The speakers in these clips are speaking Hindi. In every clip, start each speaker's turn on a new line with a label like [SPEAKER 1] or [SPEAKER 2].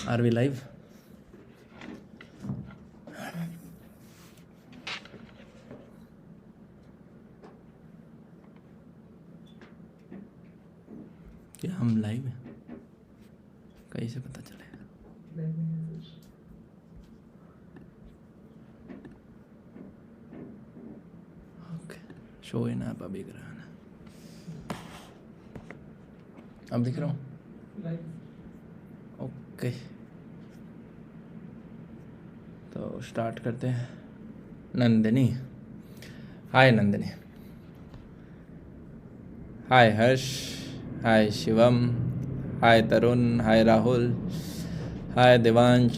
[SPEAKER 1] Are we live? क्या हम लाइव हैं? कैसे पता चलेगा? ओके, शो इन ऐप अभी कराना। अब दिख रहा हूँ? ओके, तो स्टार्ट करते हैं। नंदिनी, हाय नंदिनी। हाय हर्ष, हाय शिवम, हाय तरुण, हाय राहुल, हाय देवांश,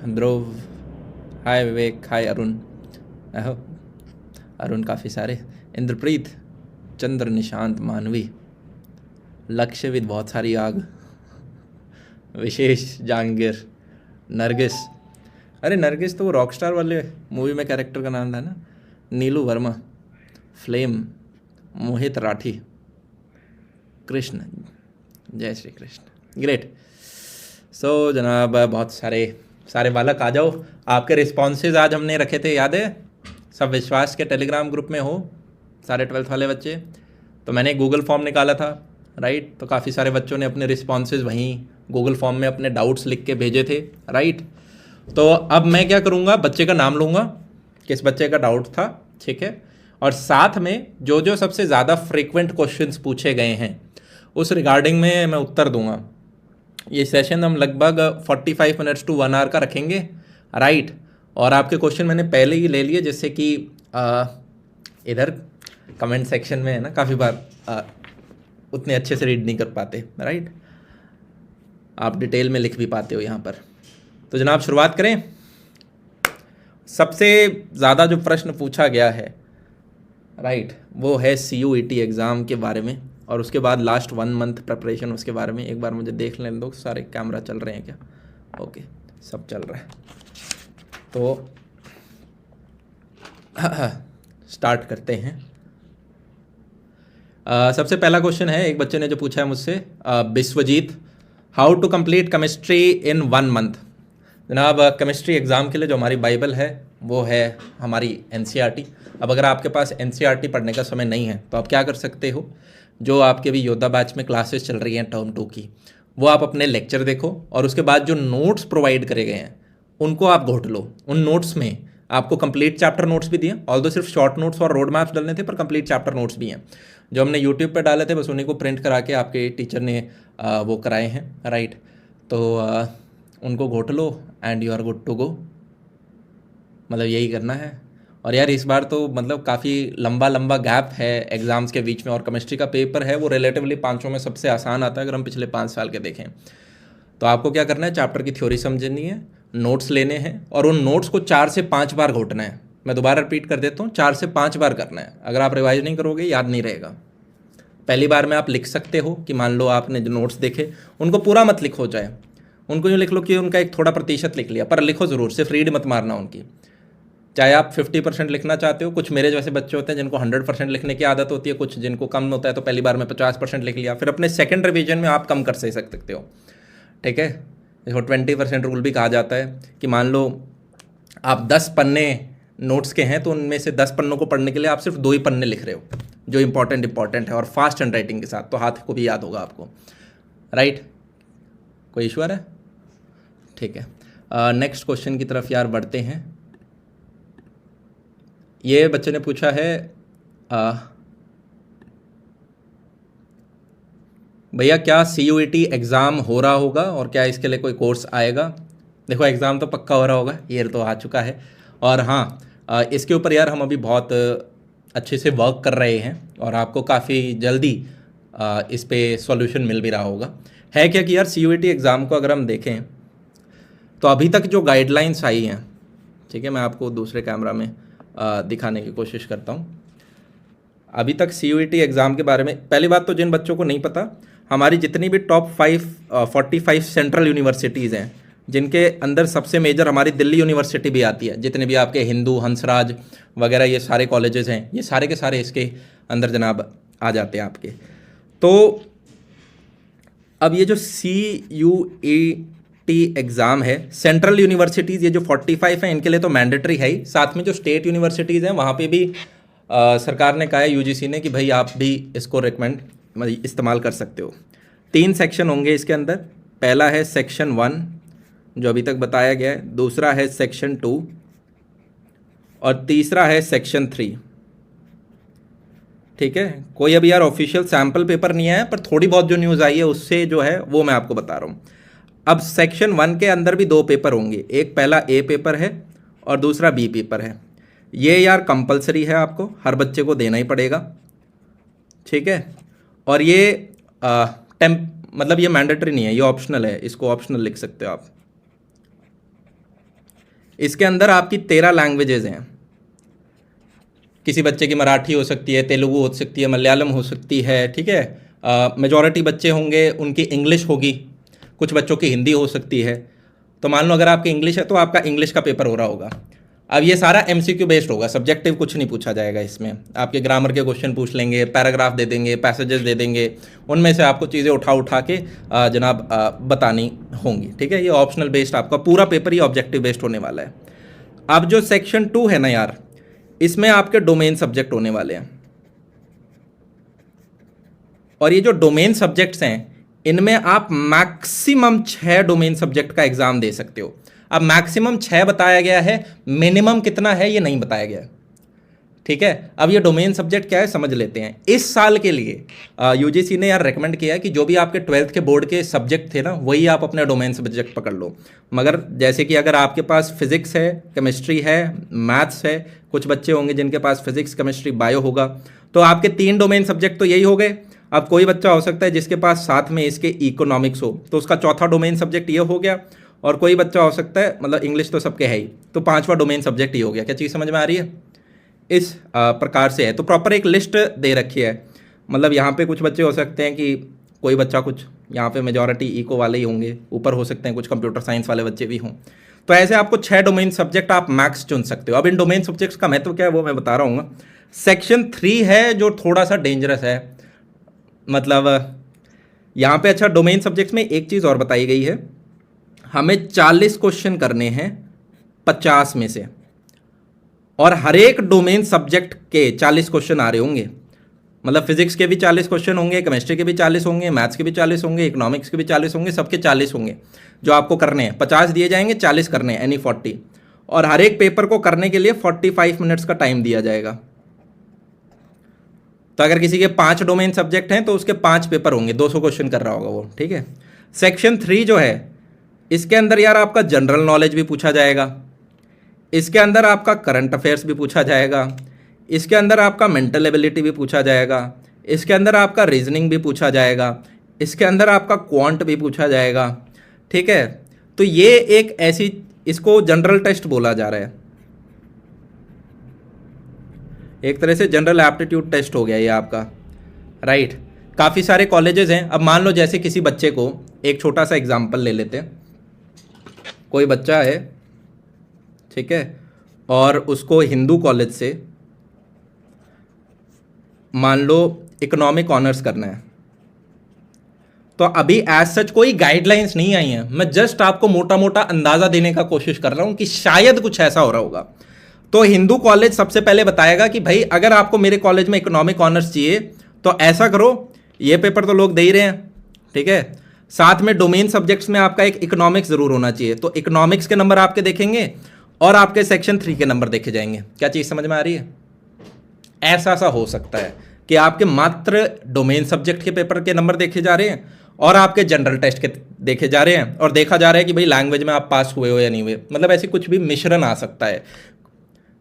[SPEAKER 1] ध्रुव, हाय विवेक, हाय अरुण। आहो अरुण काफ़ी सारे। इंद्रप्रीत, चंद्र, निशांत, मानवी, लक्ष्यविद, बहुत सारी आग, विशेष, जहांगीर, नरगिस। अरे नरगिस तो वो रॉकस्टार वाले मूवी में कैरेक्टर का नाम था ना। नीलू वर्मा, फ्लेम, मोहित राठी, कृष्ण, जय श्री कृष्ण। ग्रेट। सो जनाब, बहुत सारे बालक आ जाओ। आपके रिस्पॉन्सेज आज हमने रखे थे, याद है? सब विश्वास के टेलीग्राम ग्रुप में हो सारे 12th वाले बच्चे। तो मैंने गूगल फॉर्म निकाला था, राइट? तो काफ़ी सारे बच्चों ने अपने रिस्पॉन्सेज वहीं गूगल फॉर्म में अपने डाउट्स लिख के भेजे थे, राइट? तो अब मैं क्या करूँगा, बच्चे का नाम लूँगा, किस बच्चे का डाउट था, ठीक है? और साथ में जो जो सबसे ज़्यादा फ्रीक्वेंट क्वेश्चंस पूछे गए हैं उस रिगार्डिंग में मैं उत्तर दूंगा। ये सेशन हम लगभग 45 मिनट्स टू 1 आवर का रखेंगे, राइट? और आपके क्वेश्चन मैंने पहले ही ले लिए, जैसे कि इधर कमेंट सेक्शन में है ना, काफ़ी बार उतने अच्छे से रीड नहीं कर पाते, राइट? आप डिटेल में लिख भी पाते हो यहाँ पर। तो जनाब शुरुआत करें। सबसे ज़्यादा जो प्रश्न पूछा गया है, राइट, वो है CUET एग्ज़ाम के बारे में, और उसके बाद लास्ट 1 मंथ प्रिपरेशन उसके बारे में। एक बार मुझे देख लेने दो, सारे कैमरा चल रहे हैं क्या? ओके, सब चल रहा है। तो स्टार्ट करते हैं। सबसे पहला क्वेश्चन है, एक बच्चे ने जो पूछा है मुझसे, Vishwajeet, how to complete chemistry in 1 month. जनाब, केमिस्ट्री एग्ज़ाम के लिए जो हमारी बाइबल है वो है हमारी NCERT। अब अगर आपके पास NCERT पढ़ने का समय नहीं है तो आप क्या कर सकते हो, जो आपके भी योद्धा बैच में क्लासेस चल रही हैं टर्म 2 की, वो आप अपने लेक्चर देखो, और उसके बाद जो नोट्स प्रोवाइड करे गए हैं उनको आप घोट लो। उन नोट्स में आपको कंप्लीट चैप्टर नोट्स भी दिए, ऑल्दो सिर्फ शॉर्ट नोट्स और रोड मैप्स डालने थे, पर कंप्लीट चैप्टर नोट्स भी हैं जो हमने यूट्यूब पे डाले थे, बस उन्हीं को प्रिंट करा के आपके टीचर ने वो कराए हैं, राइट? तो उनको घोट लो and you are good to go. मतलब यही करना है। और यार इस बार तो मतलब काफ़ी लंबा गैप है एग्ज़ाम्स के बीच में, और केमिस्ट्री का पेपर है वो रिलेटिवली 5 में सबसे आसान आता है अगर हम पिछले 5 साल के देखें। तो आपको क्या करना है, चैप्टर की थ्योरी समझनी है, नोट्स लेने हैं, और उन नोट्स को 4 से 5 बार घोटना है। मैं दोबारा रिपीट कर देता हूँ, 4 से 5 बार करना है। अगर आप रिवाइज नहीं करोगे याद नहीं रहेगा। पहली बार में आप लिख सकते हो कि मान लो आपने जो नोट्स देखे उनको पूरा मत लिखो, चाहे उनको यूँ लिख लो कि उनका एक थोड़ा प्रतिशत लिख लिया, पर लिखो ज़रूर, सिर्फ रीड मत मारना उनकी। चाहे आप 50% लिखना चाहते हो, कुछ मेरे जैसे बच्चे होते हैं जिनको 100% लिखने की आदत होती है, कुछ जिनको कम होता है, तो पहली बार में 50% लिख लिया, फिर अपने सेकंड रिवीजन में आप कम कर सकते हो, ठीक है? इसको 20% रूल भी कहा जाता है कि मान लो आप 10 पन्ने नोट्स के हैं तो उनमें से 10 पन्नों को पढ़ने के लिए आप सिर्फ 2 ही पन्ने लिख रहे हो जो इंपॉर्टेंट है, और फास्ट हैंड राइटिंग के साथ, तो हाथ को भी याद होगा आपको, राइट? कोई इशू आ रहा है? ठीक है, नेक्स्ट क्वेश्चन की तरफ यार बढ़ते हैं। ये बच्चे ने पूछा है, भैया क्या CUET एग्ज़ाम हो रहा होगा और क्या इसके लिए कोई कोर्स आएगा? देखो, एग्ज़ाम तो पक्का हो रहा होगा, ये तो आ चुका है, और हाँ इसके ऊपर यार हम अभी बहुत अच्छे से वर्क कर रहे हैं, और आपको काफ़ी जल्दी इस पे सॉल्यूशन मिल भी रहा होगा। है क्या कि यार CUET एग्ज़ाम को अगर हम देखें तो अभी तक जो गाइडलाइंस आई हैं, ठीक है, मैं आपको दूसरे कैमरा में दिखाने की कोशिश करता हूँ। अभी तक CUET एग्ज़ाम के बारे में, पहली बात तो जिन बच्चों को नहीं पता, हमारी जितनी भी टॉप 45 सेंट्रल यूनिवर्सिटीज़ हैं, जिनके अंदर सबसे मेजर हमारी दिल्ली यूनिवर्सिटी भी आती है, जितने भी आपके हिंदू, हंसराज वगैरह ये सारे कॉलेजेस हैं, ये सारे के सारे इसके अंदर जनाब आ जाते हैं आपके। तो अब ये जो एग्ज़ाम है। सेंट्रल यूनिवर्सिटीज़ ये जो 45 हैं इनके लिए तो मैंडेटरी है ही, साथ में जो स्टेट यूनिवर्सिटीज़ हैं वहाँ पे भी सरकार ने कहा है, यूजीसी ने, कि भाई आप भी इसको रिकमेंड इस्तेमाल कर सकते हो। 3 सेक्शन होंगे इसके अंदर। पहला है सेक्शन 1 जो अभी तक बताया गया है, दूसरा है सेक्शन 2 और तीसरा है सेक्शन 3। ठीक है, कोई अभी यार ऑफिशियल सैम्पल पेपर नहीं आया, पर थोड़ी बहुत जो न्यूज़ आई है उससे जो है वो मैं आपको बता रहा हूँ। अब सेक्शन 1 के अंदर भी 2 पेपर होंगे, एक पहला ए पेपर है और दूसरा बी पेपर है। ये यार कंपलसरी है, आपको हर बच्चे को देना ही पड़ेगा। ठीक है, और ये मतलब ये मैंडेटरी नहीं है, ये ऑप्शनल है, इसको ऑप्शनल लिख सकते हो आप। इसके अंदर आपकी 13 लैंग्वेजेज हैं। किसी बच्चे की मराठी हो सकती है, तेलुगु हो सकती है, मलयालम हो सकती है। ठीक है, मेजॉरिटी बच्चे होंगे उनकी इंग्लिश होगी, कुछ बच्चों की हिंदी हो सकती है। तो मान लो अगर आपकी इंग्लिश है तो आपका इंग्लिश का पेपर हो रहा होगा। अब ये सारा एमसीक्यू बेस्ड होगा, सब्जेक्टिव कुछ नहीं पूछा जाएगा इसमें। आपके ग्रामर के क्वेश्चन पूछ लेंगे, पैराग्राफ दे देंगे, पैसेजेस दे देंगे, उनमें से आपको चीज़ें उठा के जनाब बतानी होंगी। ठीक है, ये ऑप्शनल बेस्ड आपका पूरा पेपर ही ऑब्जेक्टिव बेस्ड होने वाला है। अब जो सेक्शन 2 है ना यार, इसमें आपके डोमेन सब्जेक्ट होने वाले हैं, और ये जो डोमेन सब्जेक्ट्स हैं इनमें आप मैक्सिमम 6 डोमेन सब्जेक्ट का एग्जाम दे सकते हो। अब मैक्सिमम 6 बताया गया है, मिनिमम कितना है ये नहीं बताया गया। ठीक है, अब ये डोमेन सब्जेक्ट क्या है समझ लेते हैं। इस साल के लिए यूजीसी ने यार रेकमेंड किया है कि जो भी आपके 12th के बोर्ड के सब्जेक्ट थे ना, वही आप अपने डोमेन सब्जेक्ट पकड़ लो। मगर जैसे कि अगर आपके पास फिजिक्स है, केमिस्ट्री है, मैथ्स है, कुछ बच्चे होंगे जिनके पास फिजिक्स, केमिस्ट्री, बायो होगा, तो आपके 3 डोमेन सब्जेक्ट तो यही हो गए। अब कोई बच्चा हो सकता है जिसके पास साथ में इसके इकोनॉमिक्स हो, तो उसका चौथा डोमेन सब्जेक्ट ये हो गया। और कोई बच्चा हो सकता है, मतलब इंग्लिश तो सबके है ही, तो 5वां डोमेन सब्जेक्ट ये हो गया। क्या चीज़ समझ में आ रही है? इस प्रकार से है। तो प्रॉपर एक लिस्ट दे रखी है, मतलब यहाँ पे कुछ बच्चे हो सकते हैं कि कोई बच्चा, कुछ यहाँ पे मेजॉरिटी इको वाले ही होंगे, ऊपर हो सकते हैं कुछ कंप्यूटर साइंस वाले बच्चे भी हों। तो ऐसे आपको 6 डोमेन सब्जेक्ट आप मैक्स चुन सकते हो। अब इन डोमेन सब्जेक्ट्स का महत्व क्या है वो मैं बता रहा हूँ। सेक्शन 3 है जो थोड़ा सा डेंजरस है, मतलब यहाँ पे अच्छा डोमेन सब्जेक्ट्स में एक चीज़ और बताई गई है, हमें 40 क्वेश्चन करने हैं 50 में से, और हर एक डोमेन सब्जेक्ट के 40 क्वेश्चन आ रहे होंगे। मतलब फिजिक्स के भी 40 क्वेश्चन होंगे, केमिस्ट्री के भी 40 होंगे, मैथ्स के भी 40 होंगे, इकोनॉमिक्स के भी 40 होंगे, सबके 40 होंगे जो आपको करने हैं। 50 दिए जाएंगे, 40 करने हैं, यानी 40। और हर एक पेपर को करने के लिए 45 मिनट्स का टाइम दिया जाएगा। तो अगर किसी के 5 डोमेन सब्जेक्ट हैं तो उसके 5 पेपर होंगे, 200 क्वेश्चन कर रहा होगा वो। ठीक है, सेक्शन 3 जो है इसके अंदर यार आपका जनरल नॉलेज भी पूछा जाएगा, इसके अंदर आपका करंट अफेयर्स भी पूछा जाएगा, इसके अंदर आपका मेंटल एबिलिटी भी पूछा जाएगा, इसके अंदर आपका रीजनिंग भी पूछा जाएगा, इसके अंदर आपका क्वांट भी पूछा जाएगा। ठीक है, तो ये एक ऐसी, इसको जनरल टेस्ट बोला जा रहा है, एक तरह से जनरल एप्टीट्यूड टेस्ट हो गया ये आपका। राइट, काफ़ी सारे कॉलेजेस हैं। अब मान लो जैसे किसी बच्चे को, एक छोटा सा एग्जांपल ले लेते हैं, कोई बच्चा है, ठीक है, और उसको हिंदू कॉलेज से मान लो इकोनॉमिक ऑनर्स करना है। तो अभी एज सच कोई गाइडलाइंस नहीं आई हैं, मैं जस्ट आपको मोटा मोटा अंदाज़ा देने का कोशिश कर रहा हूं कि शायद कुछ ऐसा हो रहा होगा। तो हिंदू कॉलेज सबसे पहले बताएगा कि भाई अगर आपको मेरे कॉलेज में इकोनॉमिक ऑनर्स चाहिए तो ऐसा करो, ये पेपर तो लोग दे ही रहे हैं, ठीक है, साथ में डोमेन सब्जेक्ट्स में आपका एक इकोनॉमिक्स जरूर होना चाहिए। तो इकोनॉमिक्स के नंबर आपके देखेंगे और आपके सेक्शन 3 के नंबर देखे जाएंगे। क्या चीज़ समझ में आ रही है? ऐसा हो सकता है कि आपके मात्र डोमेन सब्जेक्ट के पेपर के नंबर देखे जा रहे हैं और आपके जनरल टेस्ट के देखे जा रहे हैं, और देखा जा रहा है कि भाई लैंग्वेज में आप पास हुए हो या नहीं हुए। मतलब ऐसी कुछ भी मिश्रण आ सकता है,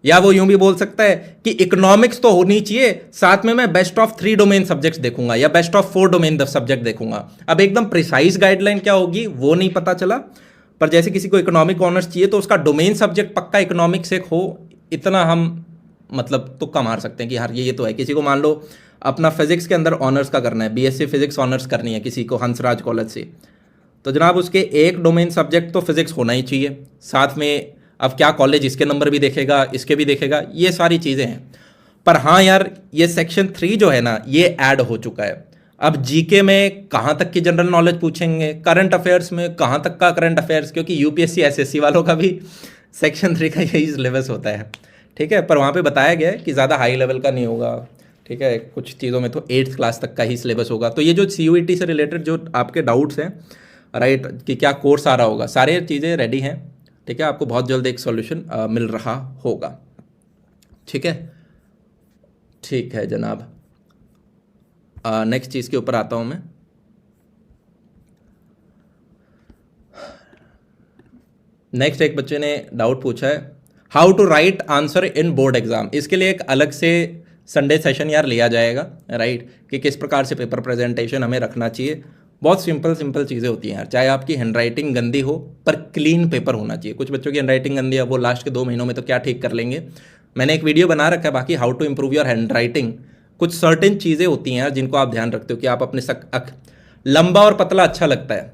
[SPEAKER 1] या वो यूं भी बोल सकता है कि इकोनॉमिक्स तो होनी चाहिए, साथ में मैं बेस्ट ऑफ 3 डोमेन सब्जेक्ट्स देखूंगा या बेस्ट ऑफ 4 डोमेन सब्जेक्ट देखूंगा। अब एकदम प्रिसाइज गाइडलाइन क्या होगी वो नहीं पता चला, पर जैसे किसी को इकोनॉमिक ऑनर्स चाहिए तो उसका डोमेन सब्जेक्ट पक्का इकोनॉमिक्स एक हो, इतना हम मतलब तुक्का मार सकते हैं कि यार ये तो है। किसी को मान लो अपना फिजिक्स के अंदर ऑनर्स का करना है, बीएससी फिजिक्स ऑनर्स करनी है किसी को हंसराज कॉलेज से, तो जनाब उसके एक डोमेन सब्जेक्ट तो फिजिक्स होना ही चाहिए, साथ में अब क्या कॉलेज इसके नंबर भी देखेगा, इसके भी देखेगा, ये सारी चीज़ें हैं। पर हाँ यार, ये सेक्शन 3 जो है ना, ये ऐड हो चुका है। अब जीके में कहाँ तक की जनरल नॉलेज पूछेंगे, करंट अफेयर्स में कहाँ तक का करंट अफेयर्स, क्योंकि यूपीएससी एसएससी वालों का भी सेक्शन 3 का यही सिलेबस होता है, ठीक है। पर वहाँ पे बताया गया है कि ज़्यादा हाई लेवल का नहीं होगा, ठीक है। कुछ चीज़ों में तो 8th क्लास तक का ही सिलेबस होगा। तो ये जो CUET से रिलेटेड जो आपके डाउट्स हैं, राइट, कि क्या कोर्स आ रहा होगा, सारे चीज़ें रेडी हैं, ठीक है। आपको बहुत जल्द एक सॉल्यूशन मिल रहा होगा, ठीक है। ठीक है जनाब, नेक्स्ट चीज़ के ऊपर आता हूँ मैं। नेक्स्ट एक बच्चे ने डाउट पूछा है, how to write answer in board exam. इसके लिए एक अलग से संडे सेशन यार लिया जाएगा, राइट, कि किस प्रकार से पेपर प्रेजेंटेशन हमें रखना चाहिए। बहुत सिंपल चीज़ें होती हैं यार, चाहे आपकी हैंड राइटिंग गंदी हो पर क्लीन पेपर होना चाहिए। कुछ बच्चों की हैंड राइटिंग गंदी है, वो लास्ट के 2 महीनों में तो क्या ठीक कर लेंगे। मैंने एक वीडियो बना रखा है बाकी, how to improve your handwriting. कुछ सर्टेन चीज़ें होती हैं यार जिनको आप ध्यान रखते हो कि आप अपने लंबा और पतला अच्छा लगता है,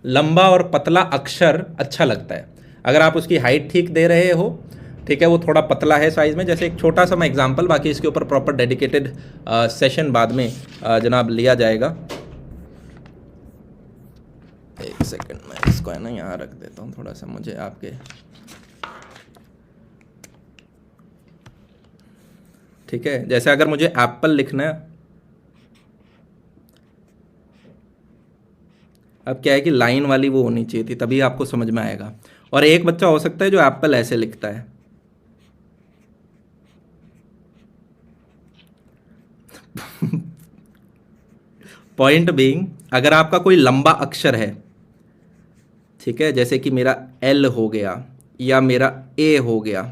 [SPEAKER 1] लंबा और पतला अक्षर अच्छा लगता है। अगर आप उसकी हाइट ठीक दे रहे हो, ठीक है, वो थोड़ा पतला है साइज़ में, जैसे एक छोटा सा मैं एग्जांपल, बाकी इसके ऊपर प्रॉपर डेडिकेटेड सेशन बाद में जनाब लिया जाएगा। एक सेकंड, मैं इसको है ना यहाँ रख देता हूँ, थोड़ा सा मुझे आपके, ठीक है। जैसे अगर मुझे एप्पल लिखना है, अब क्या है कि लाइन वाली वो होनी चाहिए थी, तभी आपको समझ में आएगा। और एक बच्चा हो सकता है जो एप्पल ऐसे लिखता है, पॉइंट बीइंग, अगर आपका कोई लंबा अक्षर है, ठीक है, जैसे कि मेरा L हो गया या मेरा A हो गया,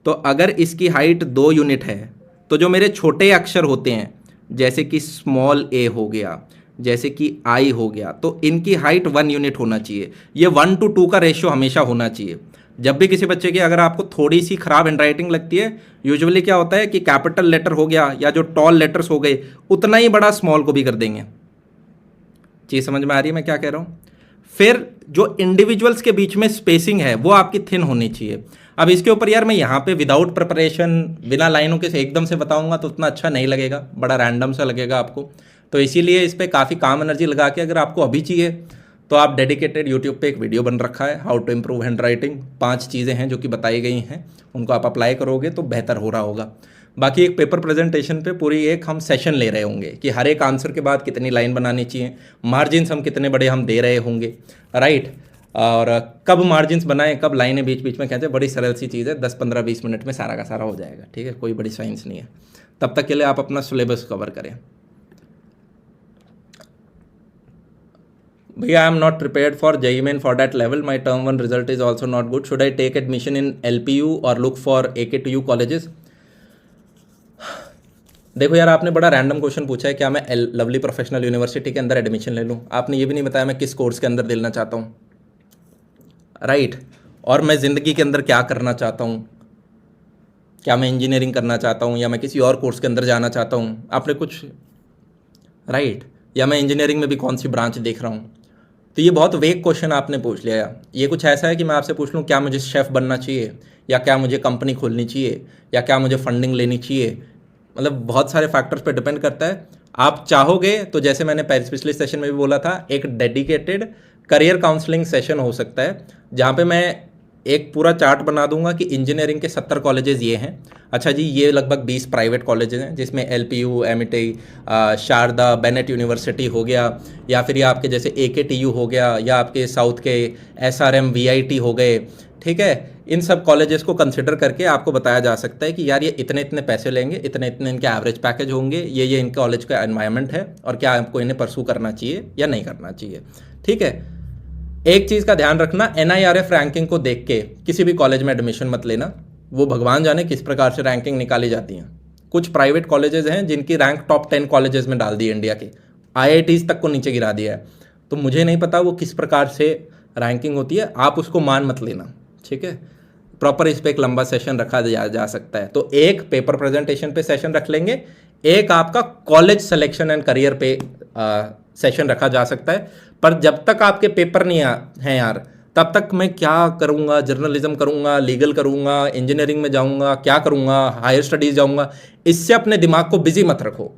[SPEAKER 1] तो अगर इसकी हाइट 2 यूनिट है, तो जो मेरे छोटे अक्षर होते हैं जैसे कि स्मॉल a हो गया, जैसे कि I हो गया, तो इनकी हाइट 1 यूनिट होना चाहिए। ये 1:2 का रेशियो हमेशा होना चाहिए। जब भी किसी बच्चे की अगर आपको थोड़ी सी खराब हैंड राइटिंग लगती है, यूजुअली क्या होता है कि कैपिटल लेटर हो गया या जो टॉल लेटर्स हो गए, उतना ही बड़ा स्मॉल को भी कर देंगे। चीज़ समझ में आ रही है मैं क्या कह रहा हूँ। फिर जो इंडिविजुअल्स के बीच में स्पेसिंग है वो आपकी थिन होनी चाहिए। अब इसके ऊपर यार मैं यहाँ पे विदाउट प्रिपरेशन, बिना लाइनों के से एकदम से बताऊंगा तो उतना अच्छा नहीं लगेगा, बड़ा रैंडम सा लगेगा आपको। तो इसीलिए इस पर काफ़ी काम एनर्जी लगा के, अगर आपको अभी चाहिए तो आप डेडिकेटेड यूट्यूब पे एक वीडियो बन रखा है, how to improve handwriting. 5 चीज़ें हैं जो कि बताई गई हैं, उनको आप अप्लाई करोगे तो बेहतर हो रहा होगा। बाकी एक पेपर प्रेजेंटेशन पे पूरी एक हम सेशन ले रहे होंगे कि हर एक आंसर के बाद कितनी लाइन बनानी चाहिए, मार्जिन्स हम कितने बड़े हम दे रहे होंगे, राइट, और कब मार्जिन्स बनाएं, कब लाइनें बीच बीच में खींचें। बड़ी सरल सी चीज़ है, 10 15 20 मिनट में सारा का सारा हो जाएगा, ठीक है, कोई बड़ी साइंस नहीं है। तब तक के लिए आप अपना सिलेबस कवर करें। भैया, I am not prepared for JEE Main for that level, my term 1 result is also not good, should I take admission in LPU और लुक फॉर AKTU कॉलेजेस। देखो यार, आपने बड़ा रैंडम क्वेश्चन पूछा है, क्या मैं लवली प्रोफेशनल यूनिवर्सिटी के अंदर एडमिशन ले लूँ। आपने ये भी नहीं बताया मैं किस कोर्स के अंदर लेना चाहता हूँ, राइट, और मैं ज़िंदगी के अंदर क्या करना चाहता हूँ, क्या मैं इंजीनियरिंग करना चाहता हूँ या मैं किसी और कोर्स के अंदर जाना चाहता हूँ, आपने कुछ, राइट, या मैं इंजीनियरिंग में भी कौन सी ब्रांच देख रहा हूँ। तो ये बहुत वेग क्वेश्चन आपने पूछ लिया। ये कुछ ऐसा है कि मैं आपसे पूछ लूँ क्या मुझे शेफ़ बनना चाहिए, या क्या मुझे कंपनी खोलनी चाहिए, या क्या मुझे फंडिंग लेनी चाहिए। मतलब बहुत सारे फैक्टर्स पे डिपेंड करता है। आप चाहोगे तो जैसे मैंने पिछले सेशन में भी बोला था, एक डेडिकेटेड करियर काउंसलिंग सेशन हो सकता है, जहाँ पे मैं एक पूरा चार्ट बना दूंगा कि इंजीनियरिंग के 70 कॉलेजेस ये हैं। अच्छा जी, ये लगभग 20 प्राइवेट कॉलेजेस हैं, जिसमें LPU, MIT, Sharda, Bennett university हो गया, या फिर ये आपके जैसे AKTU हो गया, या आपके साउथ के SRM, VIT हो गए, ठीक है। इन सब कॉलेजेस को कंसिडर करके आपको बताया जा सकता है कि यार ये इतने इतने पैसे लेंगे, इतने इतने इनके एवरेज पैकेज होंगे, ये इन कॉलेज का एनवायरनमेंट है, और क्या आपको इन्हें परसू करना चाहिए या नहीं करना चाहिए, ठीक है। एक चीज़ का ध्यान रखना, NIRF रैंकिंग को देख के किसी भी कॉलेज में एडमिशन मत लेना। वो भगवान जाने किस प्रकार से रैंकिंग निकाली जाती हैं। कुछ प्राइवेट कॉलेजेस हैं जिनकी रैंक टॉप 10 कॉलेजेस में डाल दी है, इंडिया के IITs तक को नीचे गिरा दिया है। तो मुझे नहीं पता वो किस प्रकार से रैंकिंग होती है, आप उसको मान मत लेना, ठीक है। प्रॉपर इस पर एक लंबा सेशन रखा जा सकता है। तो एक पेपर प्रेजेंटेशन पे सेशन रख लेंगे, एक आपका कॉलेज सिलेक्शन एंड करियर पे सेशन रखा जा सकता है। पर जब तक आपके पेपर नहीं हैं यार, तब तक मैं क्या करूँगा, जर्नलिज्म करूँगा, लीगल करूँगा, इंजीनियरिंग में जाऊँगा, क्या करूँगा, हायर स्टडीज़ जाऊँगा, इससे अपने दिमाग को बिजी मत रखो,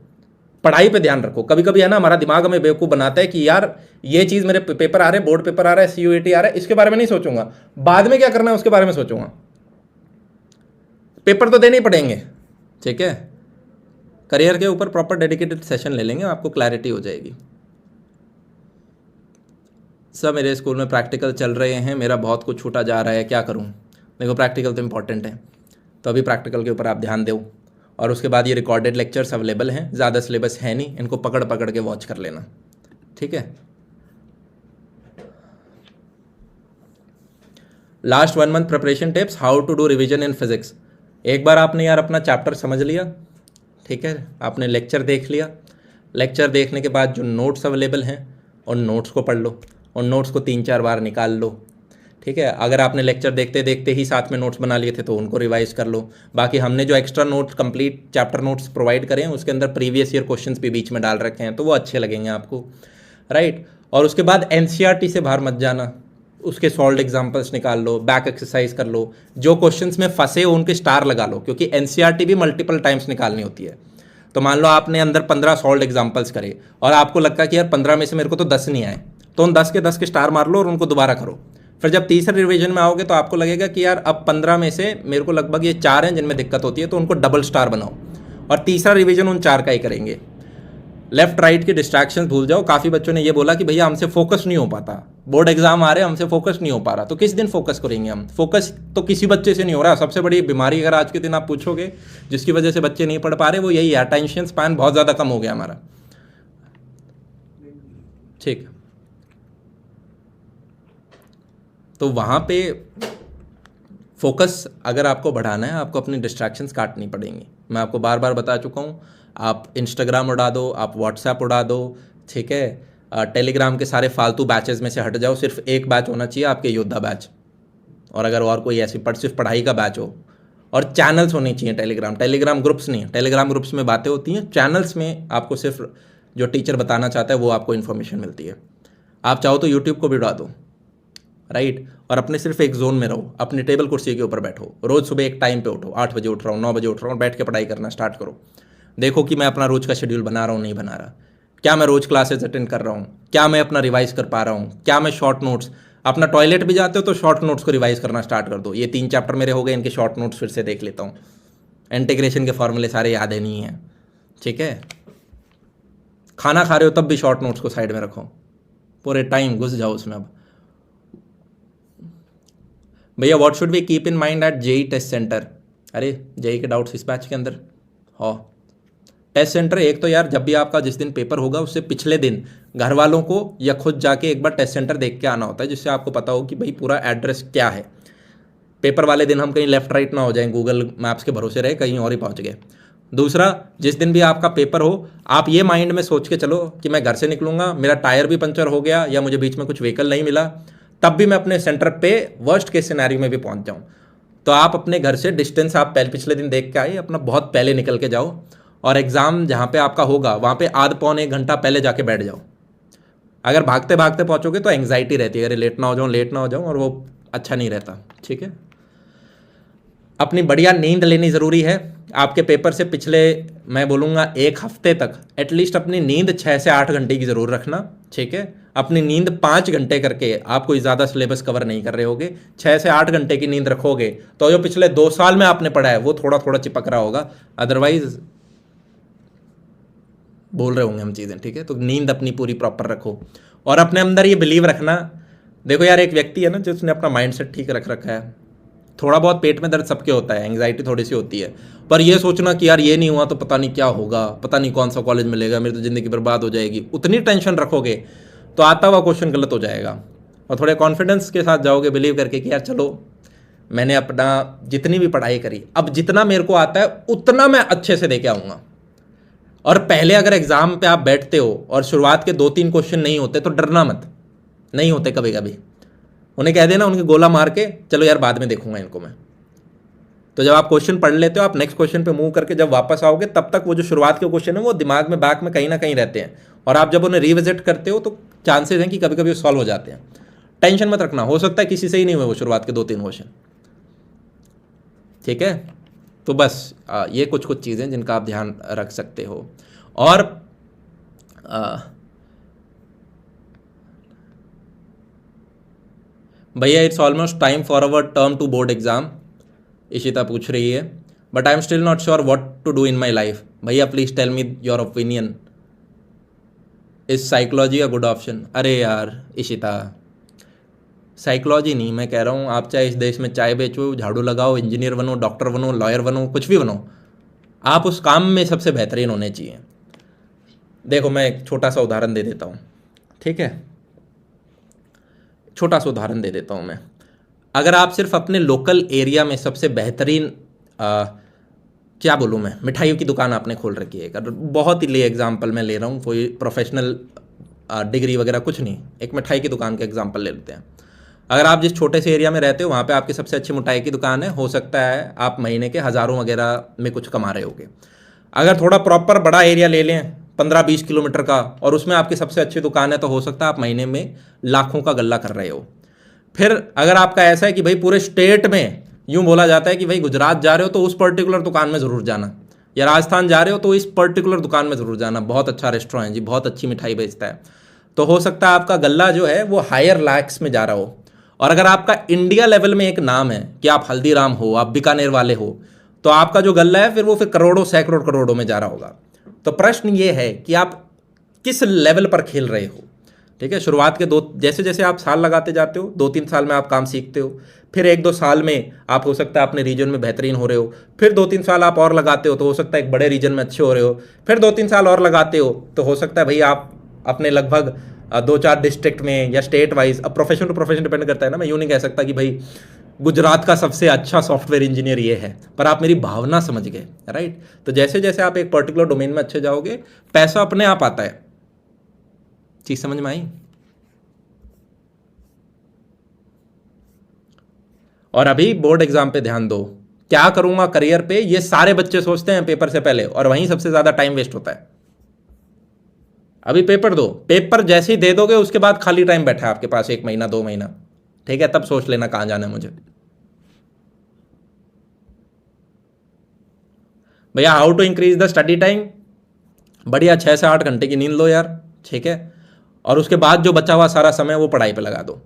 [SPEAKER 1] पढ़ाई पे ध्यान रखो। कभी कभी है ना हमारा दिमाग हमें बेवकूफ़ बनाता है कि यार ये चीज़ मेरे पेपर आ रहे हैं, बोर्ड पेपर आ रहा है, CUET आ रहा है, इसके बारे में नहीं सोचूंगा, बाद में क्या करना है उसके बारे में सोचूंगा। पेपर तो देने ही पड़ेंगे, ठीक है। करियर के ऊपर प्रॉपर डेडिकेटेड सेशन ले लेंगे, आपको क्लैरिटी हो जाएगी। सर मेरे स्कूल में प्रैक्टिकल चल रहे हैं, मेरा बहुत कुछ छूटा जा रहा है, क्या करूं? देखो प्रैक्टिकल तो इंपॉर्टेंट है, तो अभी प्रैक्टिकल के ऊपर आप ध्यान दो। और उसके बाद ये रिकॉर्डेड लेक्चर्स अवेलेबल हैं, ज़्यादा सिलेबस है नहीं, इनको पकड़ पकड़ के वॉच कर लेना, ठीक है। Last 1 month preparation tips, how to do revision in physics. एक बार आपने यार अपना चैप्टर समझ लिया, ठीक है, आपने लेक्चर देख लिया, लेक्चर देखने के बाद जो नोट्स अवेलेबल हैं उन नोट्स को पढ़ लो, उन नोट्स को 3-4 बार निकाल लो, ठीक है। अगर आपने लेक्चर देखते देखते ही साथ में नोट्स बना लिए थे तो उनको रिवाइज कर लो। बाकी हमने जो extra notes, complete chapter notes provide करें, उसके अंदर प्रीवियस ईयर क्वेश्चंस भी बीच में डाल रखे हैं, तो वो अच्छे लगेंगे आपको, राइट। और उसके बाद NCERT से बाहर मत जाना, उसके सॉल्व एग्जाम्पल्स निकाल लो, बैक एक्सरसाइज कर लो, जो क्वेश्चंस में फंसे हो उनके स्टार लगा लो, क्योंकि NCERT भी मल्टीपल टाइम्स निकालनी होती है। तो मान लो आपने अंदर 15 सॉल्व एग्जाम्पल्स करे और आपको लगता कि यार 15 में से मेरे को तो 10 नहीं आए, तो उन 10 के 10 के स्टार मार लो और उनको दोबारा करो। फिर जब तीसरे रिवीजन में आओगे तो आपको लगेगा कि यार अब 15 में से मेरे को लगभग ये 4 हैं जिनमें दिक्कत होती है, तो उनको डबल स्टार बनाओ और तीसरा रिवीजन उन 4 का ही करेंगे। लेफ्ट राइट की डिस्ट्रैक्शंस भूल जाओ। काफ़ी बच्चों ने ये बोला कि भैया हमसे फोकस नहीं हो पाता, बोर्ड एग्जाम आ रहे हैं हमसे फोकस नहीं हो पा रहा, तो किस दिन फोकस करेंगे हम? फोकस तो किसी बच्चे से नहीं हो रहा। सबसे बड़ी बीमारी अगर आज के दिन आप पूछोगे जिसकी वजह से बच्चे नहीं पढ़ पा रहे, वो यही है, अटेंशन स्पैन बहुत ज़्यादा कम हो गया हमारा, ठीक। तो वहाँ पे फोकस अगर आपको बढ़ाना है, आपको अपनी डिस्ट्रैक्शंस काटनी पड़ेंगी। मैं आपको बार बार बता चुका हूँ, आप इंस्टाग्राम उड़ा दो, आप व्हाट्सएप उड़ा दो, ठीक है। टेलीग्राम के सारे फालतू बैचेस में से हट जाओ, सिर्फ एक बैच होना चाहिए आपके योद्धा बैच, और अगर और कोई ऐसी सिर्फ पढ़ाई का बैच हो, और चैनल्स होने चाहिए टेलीग्राम ग्रुप्स नहीं। टेलीग्राम ग्रुप्स में बातें होती हैं, चैनल्स में आपको सिर्फ जो टीचर बताना चाहता है वो आपको इन्फॉर्मेशन मिलती है। आप चाहो तो यूट्यूब को भी उड़ा दो, राइट। और अपने सिर्फ एक जोन में रहो, अपनी टेबल कुर्सी के ऊपर बैठो, रोज़ सुबह एक टाइम पे उठो, 8 बजे उठ रहा हूँ, 9 बजे उठ रहा हूँ, बैठ के पढ़ाई करना स्टार्ट करो। देखो कि मैं अपना रोज़ का शेड्यूल बना रहा हूँ नहीं बना रहा, क्या मैं रोज़ क्लासेस अटेंड कर रहा हूँ, क्या मैं अपना रिवाइज कर पा रहा हूँ, क्या मैं शॉर्ट नोट्स, अपना टॉयलेट भी जाते हो तो शॉर्ट नोट्स को रिवाइज करना स्टार्ट कर दो। ये 3 चैप्टर मेरे हो गए, इनके शॉर्ट नोट्स फिर से देख लेता हूँ, इंटीग्रेशन के फॉर्मूले सारे याद है नहीं है, ठीक है। खाना खा रहे हो तब भी शॉर्ट नोट्स को साइड में रखो, पूरे टाइम घुस जाओ उसमें। अब भैया what should we keep in mind at JEE test centre? अरे JEE के डाउट्स इस बैच के अंदर हो। टेस्ट सेंटर एक तो यार जब भी आपका जिस दिन पेपर होगा उससे पिछले दिन घर वालों को या खुद जाके एक बार टेस्ट सेंटर देख के आना होता है, जिससे आपको पता हो कि भाई पूरा एड्रेस क्या है। पेपर वाले दिन हम कहीं लेफ्ट राइट ना हो जाएं, गूगल मैप्स के भरोसे रहे कहीं और ही पहुंच गए। दूसरा, जिस दिन भी आपका पेपर हो आप ये माइंड में सोच के चलो कि मैं घर से निकलूंगा, मेरा टायर भी पंचर हो गया या मुझे बीच में कुछ व्हीकल नहीं मिला, तब भी मैं अपने सेंटर पे वर्स्ट केस सिनेरियो में भी पहुंच जाऊं। तो आप अपने घर से डिस्टेंस आप पिछले दिन देख के आए, अपना बहुत पहले निकल के जाओ, और एग्ज़ाम जहाँ पे आपका होगा वहाँ पे आध पौने 1 घंटा पहले जाके बैठ जाओ। अगर भागते भागते पहुँचोगे तो एंग्जाइटी रहती है, अरे लेट ना हो जाऊँ, और वो अच्छा नहीं रहता, ठीक है। अपनी बढ़िया नींद लेनी ज़रूरी है। आपके पेपर से पिछले मैं बोलूँगा 1 हफ्ते तक एटलीस्ट अपनी नींद 6 से 8 घंटे की ज़रूर रखना, ठीक है। अपनी नींद 5 घंटे करके, आप कोई ज़्यादा सिलेबस कवर नहीं कर रहे होगे, 6 से 8 घंटे की नींद रखोगे तो जो पिछले 2 साल में आपने पढ़ा है वो थोड़ा थोड़ा चिपक रहा होगा, अदरवाइज बोल रहे होंगे हम चीज़ें, ठीक है। तो नींद अपनी पूरी प्रॉपर रखो और अपने अंदर ये बिलीव रखना। देखो यार, एक व्यक्ति है ना जिसने अपना माइंडसेट ठीक रख रखा है, थोड़ा बहुत पेट में दर्द सबके होता है, एंग्जाइटी थोड़ी सी होती है, पर ये सोचना कि यार ये नहीं हुआ तो पता नहीं क्या होगा, पता नहीं कौन सा कॉलेज मिलेगा, मेरी तो ज़िंदगी बर्बाद हो जाएगी, उतनी टेंशन रखोगे तो आता हुआ क्वेश्चन गलत हो जाएगा। और थोड़े कॉन्फिडेंस के साथ जाओगे, बिलीव करके कि यार चलो मैंने अपना जितनी भी पढ़ाई करी, अब जितना मेरे को आता है उतना मैं अच्छे से दे के आऊँगा। और पहले अगर एग्ज़ाम पे आप बैठते हो और शुरुआत के 2-3 क्वेश्चन नहीं होते तो डरना मत, नहीं होते कभी कभी, उन्हें कह देना, उनके गोला मार के चलो यार बाद में देखूंगा इनको मैं। तो जब आप क्वेश्चन पढ़ लेते हो, आप नेक्स्ट क्वेश्चन पे मूव करके जब वापस आओगे तब तक वो जो शुरुआत के क्वेश्चन है वो दिमाग में बैक में कहीं ना कहीं रहते हैं, और आप जब उन्हें रिविजिट करते हो तो चांसेस हैं कि कभी कभी वो सॉल्व हो जाते हैं। टेंशन मत रखना, हो सकता है किसी से ही नहीं हुए वो शुरुआत के 2-3 क्वेश्चन, ठीक है। तो बस ये कुछ चीज़ें जिनका आप ध्यान रख सकते हो। और भैया it's almost time for our term two board exam, Ishita पूछ रही है, but I am still not sure what to do in my life. भैया please tell me your opinion, is psychology a good option? अरे यार इशिता, साइकोलॉजी नहीं, मैं कह रहा हूँ आप चाहे इस देश में चाय बेचो, झाड़ू लगाओ, इंजीनियर बनो, डॉक्टर बनो, लॉयर बनो, कुछ भी बनो, आप उस काम में सबसे बेहतरीन होने चाहिए। देखो मैं एक छोटा सा उदाहरण दे देता हूँ, ठीक है, छोटा सा उदाहरण दे देता हूँ मैं। अगर आप सिर्फ अपने लोकल एरिया में सबसे बेहतरीन क्या बोलूँ मैं, मिठाइयों की दुकान आपने खोल रखी है, अगर बहुत ही लिए एग्जाम्पल मैं ले रहा हूँ, कोई प्रोफेशनल डिग्री वगैरह कुछ नहीं, एक मिठाई की दुकान का एग्जाम्पल ले लेते हैं। अगर आप जिस छोटे से एरिया में रहते हो वहाँ पे आपकी सबसे अच्छी मिठाई की दुकान है, हो सकता है आप महीने के हज़ारों वगैरह में कुछ कमा रहे होगे। अगर थोड़ा प्रॉपर बड़ा एरिया ले लें 15-20 किलोमीटर का, और उसमें आपकी सबसे अच्छी दुकान है, तो हो सकता है आप महीने में लाखों का गल्ला कर रहे हो। फिर अगर आपका ऐसा है कि भाई पूरे स्टेट में यूँ बोला जाता है कि भाई गुजरात जा रहे हो तो उस पर्टिकुलर दुकान में ज़रूर जाना, या राजस्थान जा रहे हो तो इस पर्टिकुलर दुकान में ज़रूर जाना, बहुत अच्छा रेस्टोरेंट है जी, बहुत अच्छी मिठाई बेचता है, तो हो सकता है आपका गल्ला जो है वो हायर लैक्स में जा रहा हो। और अगर आपका इंडिया लेवल में एक नाम है कि आप हल्दीराम हो, आप बीकानेर वाले हो, तो आपका जो गल्ला है फिर वो करोड़ों सैकड़ों करोड़ों में जा रहा होगा। तो प्रश्न ये है कि आप किस लेवल पर खेल रहे हो, ठीक है। शुरुआत के जैसे जैसे आप साल लगाते जाते हो, 2-3 साल में आप काम सीखते हो, फिर 1-2 साल में आप हो सकता है अपने रीजन में बेहतरीन हो रहे हो, फिर 2-3 साल आप और लगाते हो तो हो सकता है एक बड़े रीजन में अच्छे हो रहे हो, फिर 2-3 साल और लगाते हो तो हो सकता है भाई आप अपने लगभग 2-4 डिस्ट्रिक्ट में या स्टेट वाइज, अब प्रोफेशन टू प्रोफेशन डिपेंड करता है ना, मैं यूँ नहीं कह सकता कि भाई गुजरात का सबसे अच्छा सॉफ्टवेयर इंजीनियर ये है, पर आप मेरी भावना समझ गए, राइट। तो जैसे जैसे आप एक पर्टिकुलर डोमेन में अच्छे जाओगे, पैसा अपने आप आता है। चीज समझ में आई? और अभी बोर्ड एग्जाम पे ध्यान दो, क्या करूंगा करियर पे, ये सारे बच्चे सोचते हैं पेपर से पहले, और वहीं सबसे ज्यादा टाइम वेस्ट होता है। अभी पेपर दो, पेपर जैसे ही दे दोगे उसके बाद खाली टाइम बैठा है आपके पास 1 महीना 2 महीना, ठीक है, तब सोच लेना कहां जाना है मुझे। भैया how to increase the study time, बढ़िया 6 से 8 घंटे की नींद लो यार, ठीक है, और उसके बाद जो बचा हुआ सारा समय वो पढ़ाई पे लगा दो।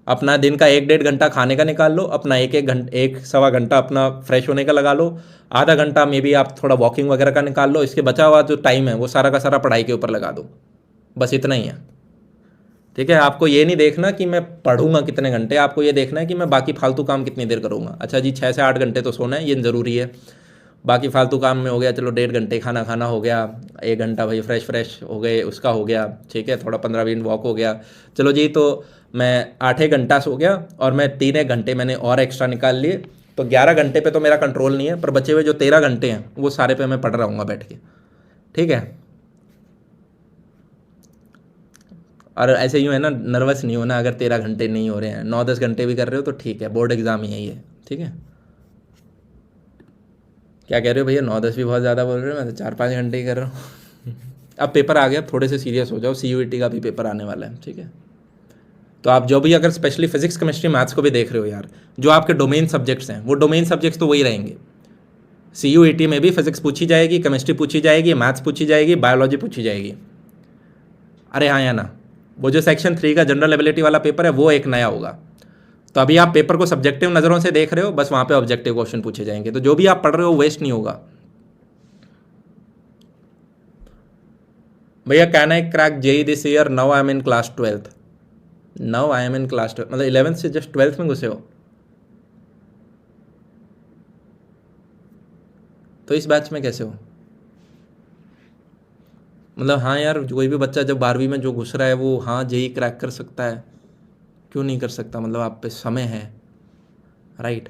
[SPEAKER 1] अपना दिन का 1-1.5 घंटा खाने का निकाल लो, अपना 1-1 घंटा अपना फ्रेश होने का लगा लो, आधा घंटा में भी आप थोड़ा वॉकिंग वगैरह का निकाल लो, इसके बचा हुआ जो टाइम है वो सारा का सारा पढ़ाई के ऊपर लगा दो, बस इतना ही है, ठीक है। आपको ये नहीं देखना कि मैं पढ़ूंगा कितने घंटे, आपको ये देखना है कि मैं बाकी फालतू काम कितनी देर करूंगा। अच्छा जी 6 से 8 घंटे तो सोना है, ये ज़रूरी है, बाकी फालतू काम में हो गया चलो 1.5 घंटे खाना खाना हो गया, 1 घंटा भाई फ्रेश हो गए उसका हो गया, ठीक है, थोड़ा 15 मिनट वॉक हो गया, चलो जी, तो मैं 8 घंटा सो गया और मैं 3 घंटे मैंने और एक्स्ट्रा निकाल लिए, तो 11 घंटे पे तो मेरा कंट्रोल नहीं है, पर बचे हुए जो 13 घंटे हैं वो सारे पे मैं पढ़ रहा हूँ बैठ के, ठीक है। और ऐसे यूँ है ना, नर्वस नहीं होना अगर 13 घंटे नहीं हो रहे हैं, 9-10 घंटे भी कर रहे हो तो ठीक है, बोर्ड एग्जाम ही यही है, ठीक है। क्या कह रहे हो भैया, 9-10 भी बहुत ज़्यादा बोल रहे हो, मैं तो 4-5 घंटे ही कर रहा हूँ। अब पेपर आ गया, थोड़े से सीरियस हो जाओ, CUET का भी पेपर आने वाला है, ठीक है। तो आप जो भी अगर स्पेशली फिजिक्स केमिस्ट्री मैथ्स को भी देख रहे हो यार, जो आपके डोमेन सब्जेक्ट्स हैं वो डोमेन सब्जेक्ट्स तो वही रहेंगे। CUET में भी फिजिक्स पूछी जाएगी, केमिस्ट्री पूछी जाएगी, मैथ्स पूछी जाएगी, बायोलॉजी पूछी जाएगी। अरे हाँ या ना, वो जो सेक्शन 3 का जनरल एबिलिटी वाला पेपर है वो एक नया होगा। तो अभी आप पेपर को सब्जेक्टिव नज़रों से देख रहे हो, बस वहाँ पे ऑब्जेक्टिव क्वेश्चन पूछे जाएंगे, तो जो भी आप पढ़ रहे हो वेस्ट नहीं होगा। भैया can I crack JEE this year, now I am in class 12th। Now I am in class 12, मतलब 11th से जस्ट 12th में घुसे हो, तो इस बैच में कैसे हो? मतलब हाँ यार, कोई भी बच्चा जब 12वीं में जो घुस रहा है वो हाँ JEE क्रैक कर सकता है, क्यों नहीं कर सकता? मतलब आप पे समय है, राइट।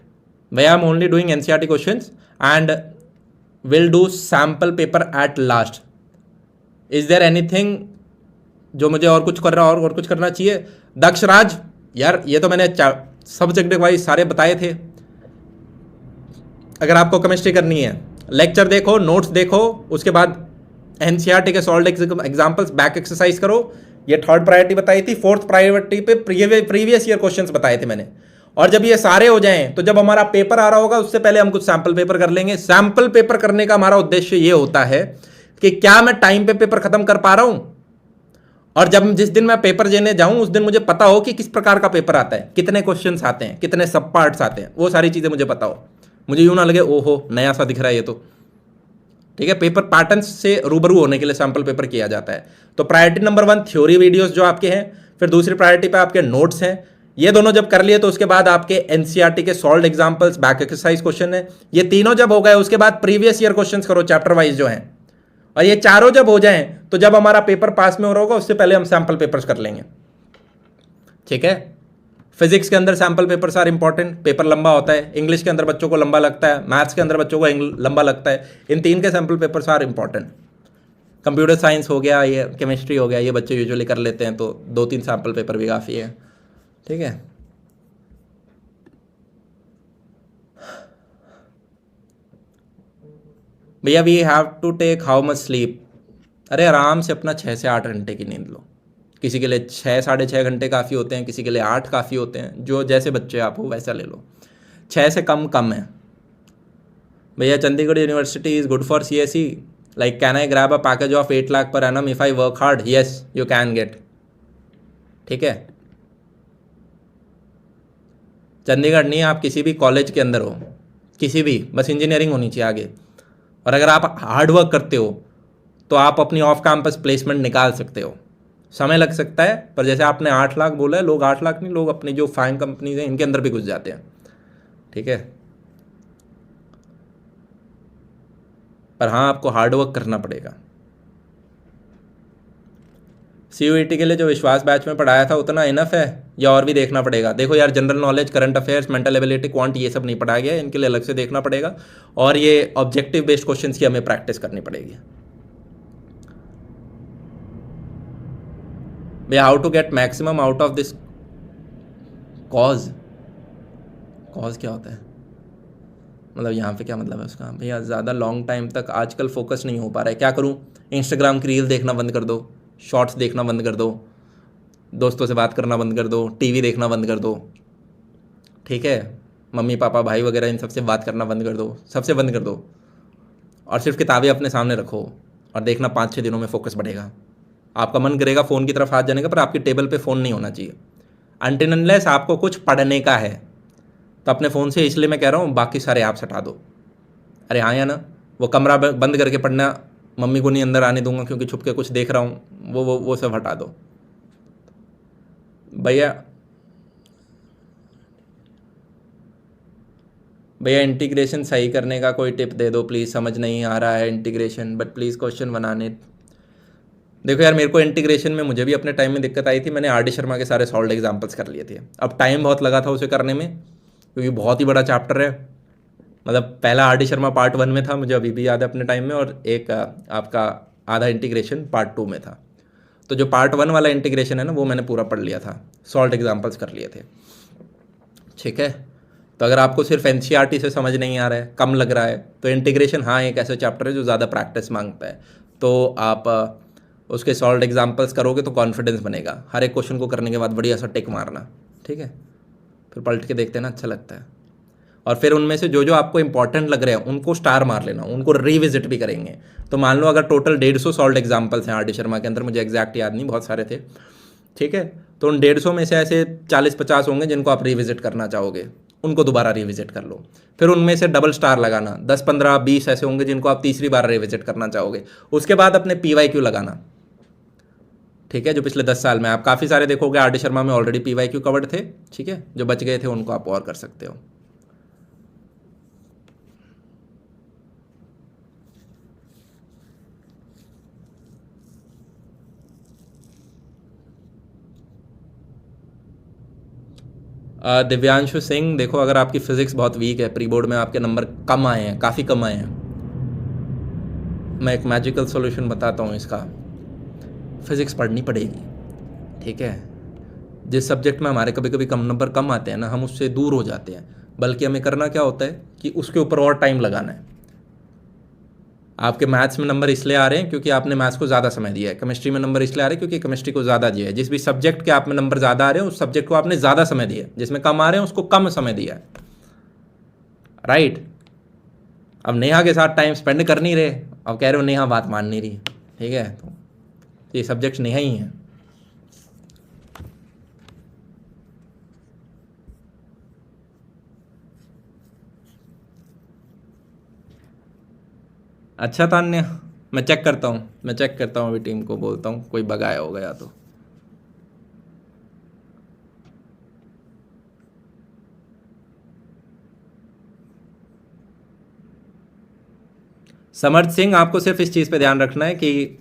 [SPEAKER 1] भैया I am only doing NCERT questions and will do sample paper at last, is there anything जो मुझे और कुछ करना और कुछ करना चाहिए? दक्षराज यार, ये तो मैंने सब्जेक्ट वाइज सारे बताए थे। अगर आपको केमिस्ट्री करनी है, लेक्चर देखो, नोट्स देखो, उसके बाद NCERT के सॉल्व एग्जाम्पल्स बैक एक्सरसाइज करो, ये 3rd प्रायोरिटी बताई थी, 4th प्रायोरिटी पे प्रीवियस ईयर क्वेश्चंस बताए थे मैंने। और जब ये सारे हो जाएं तो जब हमारा पेपर आ रहा होगा उससे पहले हम कुछ सैम्पल पेपर कर लेंगे। सैम्पल पेपर करने का हमारा उद्देश्य ये होता है कि क्या मैं टाइम पे पेपर खत्म कर पा रहा हूं, और जब जिस दिन मैं पेपर देने जाऊं उस दिन मुझे पता हो कि किस प्रकार का पेपर आता है, कितने क्वेश्चंस आते हैं, कितने सब पार्ट्स आते हैं, वो सारी चीज़ें मुझे पता हो। मुझे यूँ ना लगे ओहो नया सा दिख रहा है ये तो। ठीक है, पेपर पैटर्न से रूबरू होने के लिए सैम्पल पेपर किया जाता है। तो प्रायोरिटी नंबर 1 थ्योरी वीडियोस जो आपके हैं, फिर दूसरी प्रायोरिटी पे आपके नोट्स हैं। ये दोनों जब कर लिए तो उसके बाद आपके एनसीईआरटी के solved examples, back exercise question है। ये तीनों जब हो गए उसके बाद प्रीवियस ईयर क्वेश्चंस करो चैप्टर वाइज जो हैं, और ये चारों जब हो जाएं तो जब हमारा पेपर पास में हो रहा होगा उससे पहले हम सैंपल पेपर्स कर लेंगे। ठीक है, फिजिक्स के अंदर sample papers are important, paper लंबा होता है। इंग्लिश के अंदर बच्चों को लंबा लगता है, मैथ्स के अंदर बच्चों को लंबा लगता है। इन तीन के sample papers are important. Computer science हो गया, ये केमिस्ट्री हो गया, ये बच्चे यूजुअली कर लेते हैं, तो 2-3 सैंपल पेपर भी काफ़ी है। ठीक है, भैया we have to take how much sleep. अरे आराम से अपना 6 से 8 घंटे की नींद लो। किसी के लिए 6 साढ़े 6 घंटे काफ़ी होते हैं, किसी के लिए 8 काफ़ी होते हैं, जो जैसे बच्चे आप हो वैसा ले लो। 6 से कम कम है। भैया Chandigarh university is good for CSE, like can I grab a package of 8 lakh per annum if I work hard? Yes you can get. ठीक है, चंडीगढ़ नहीं, आप किसी भी कॉलेज के अंदर हो, किसी भी, बस इंजीनियरिंग होनी चाहिए आगे। और अगर आप हार्ड वर्क करते हो तो आप अपनी ऑफ कैंपस प्लेसमेंट निकाल सकते हो। समय लग सकता है, पर जैसे आपने 8 लाख बोला है, लोग 8 लाख नहीं, लोग अपनी जो फाइन कंपनीज हैं इनके अंदर भी घुस जाते हैं। ठीक है, पर हाँ आपको हार्ड वर्क करना पड़ेगा। CUET के लिए जो विश्वास बैच में पढ़ाया था उतना इनफ है या और भी देखना पड़ेगा? देखो यार, general knowledge, current affairs, mental ability, quant, ये सब नहीं पढ़ाया गया, इनके लिए अलग से देखना पड़ेगा। और ये ऑब्जेक्टिव बेस्ड क्वेश्चंस की हमें प्रैक्टिस करनी पड़ेगी। भैया how to get maximum out of this cause? Cause क्या होता है, मतलब यहाँ पे क्या मतलब है उसका? भैया ज़्यादा लॉन्ग टाइम तक आजकल फोकस नहीं हो पा रहा है, क्या करूँ? इंस्टाग्राम की रील देखना बंद कर दो, शॉर्ट्स देखना बंद कर दो, दोस्तों से बात करना बंद कर दो, टीवी देखना बंद कर दो। ठीक है, मम्मी पापा भाई वगैरह इन सबसे बात करना बंद कर दो, सबसे बंद कर दो, और सिर्फ किताबें अपने सामने रखो और देखना 5-6 दिनों में फोकस बढ़ेगा। आपका मन करेगा फ़ोन की तरफ हाथ जाने का, पर आपकी टेबल पे फ़ोन नहीं होना चाहिए। अनटिल अनलेस आपको कुछ पढ़ने का है तो अपने फ़ोन से, इसलिए मैं कह रहा हूँ बाकी सारे ऐप्स हटा दो। अरे हाँ या ना, वो कमरा बंद करके पढ़ना, मम्मी को नहीं अंदर आने दूंगा क्योंकि छुप के कुछ देख रहा हूँ, वो सब हटा दो भैया। भैया इंटीग्रेशन सही करने का कोई टिप दे दो प्लीज़, समझ नहीं आ रहा है इंटीग्रेशन, बट प्लीज़ क्वेश्चन बनाने। देखो यार, मेरे को इंटीग्रेशन में मुझे भी अपने टाइम में दिक्कत आई थी, मैंने RD शर्मा के सारे सॉल्व्ड एग्जांपल्स कर लिए थे। अब टाइम बहुत लगा था उसे करने में क्योंकि बहुत ही बड़ा चैप्टर है। मतलब पहला RD शर्मा पार्ट 1 में था, मुझे अभी भी याद है अपने टाइम में, और एक आपका आधा इंटीग्रेशन पार्ट 2 में था। तो जो पार्ट 1 वाला इंटीग्रेशन है ना, वो मैंने पूरा पढ़ लिया था, सॉल्व्ड एग्जाम्पल्स कर लिए थे। ठीक है, तो अगर आपको सिर्फ NCERT से समझ नहीं आ रहा है, कम लग रहा है, तो इंटीग्रेशन हाँ एक ऐसा चैप्टर है जो ज़्यादा प्रैक्टिस मांगता है। तो आप उसके सॉल्व्ड एग्जाम्पल्स करोगे तो कॉन्फिडेंस बनेगा। हर एक क्वेश्चन को करने के बाद बढ़िया सा टिक मारना, ठीक है, फिर पलट के देखते हैं ना, अच्छा लगता है। और फिर उनमें से जो जो आपको इंपॉर्टेंट लग रहे हैं उनको स्टार मार लेना, उनको रिविजिट भी करेंगे। तो मान लो अगर टोटल 150 सॉल्व्ड एग्जाम्पल्स हैं RD शर्मा के अंदर, मुझे एग्जैक्ट याद नहीं, बहुत सारे थे। ठीक है, तो उन 150 में से ऐसे 40-50 होंगे जिनको आप रिविजिट करना चाहोगे, उनको दोबारा रिविजिट कर लो। फिर उनमें से डबल स्टार लगाना, 10, 15, 20 ऐसे होंगे जिनको आप तीसरी बार रिविजिट करना चाहोगे। उसके बाद अपने PYQ लगाना। ठीक है, जो पिछले 10 साल में आप काफ़ी सारे देखोगे RD शर्मा में ऑलरेडी PYQ कवर्ड थे। ठीक है, जो बच गए थे उनको आप और कर सकते हो। दिव्यांशु सिंह, देखो अगर आपकी फिजिक्स बहुत वीक है, प्री बोर्ड में आपके नंबर कम आए हैं, काफ़ी कम आए हैं, मैं एक मैजिकल सॉल्यूशन बताता हूँ इसका। फिज़िक्स पढ़नी पड़ेगी। ठीक है, जिस सब्जेक्ट में हमारे कभी कभी कम नंबर कम आते हैं ना, हम उससे दूर हो जाते हैं, बल्कि हमें करना क्या होता है कि उसके ऊपर और टाइम लगाना है। आपके मैथ्स में नंबर इसलिए आ रहे हैं क्योंकि आपने मैथ्स को ज़्यादा समय दिया है, केमिस्ट्री में नंबर इसलिए आ रहे हैं क्योंकि केमिस्ट्री को ज़्यादा दिया है। जिस भी सब्जेक्ट के आप में नंबर ज़्यादा आ रहे हैं उस सब्जेक्ट को आपने ज़्यादा समय दिया है, जिसमें कम आ रहे हैं उसको कम समय दिया है। राइट, अब नेहा के साथ टाइम स्पेंड कर नहीं रहे, अब कह रहे हो नेहा बात मान नहीं रही, ठीक है, तो ये सब्जेक्ट नेहा ही है। अच्छा तान्या, मैं चेक करता हूँ अभी टीम को बोलता हूँ कोई बग आया होगा या तो। समर्थ सिंह, आपको सिर्फ इस चीज़ पे ध्यान रखना है कि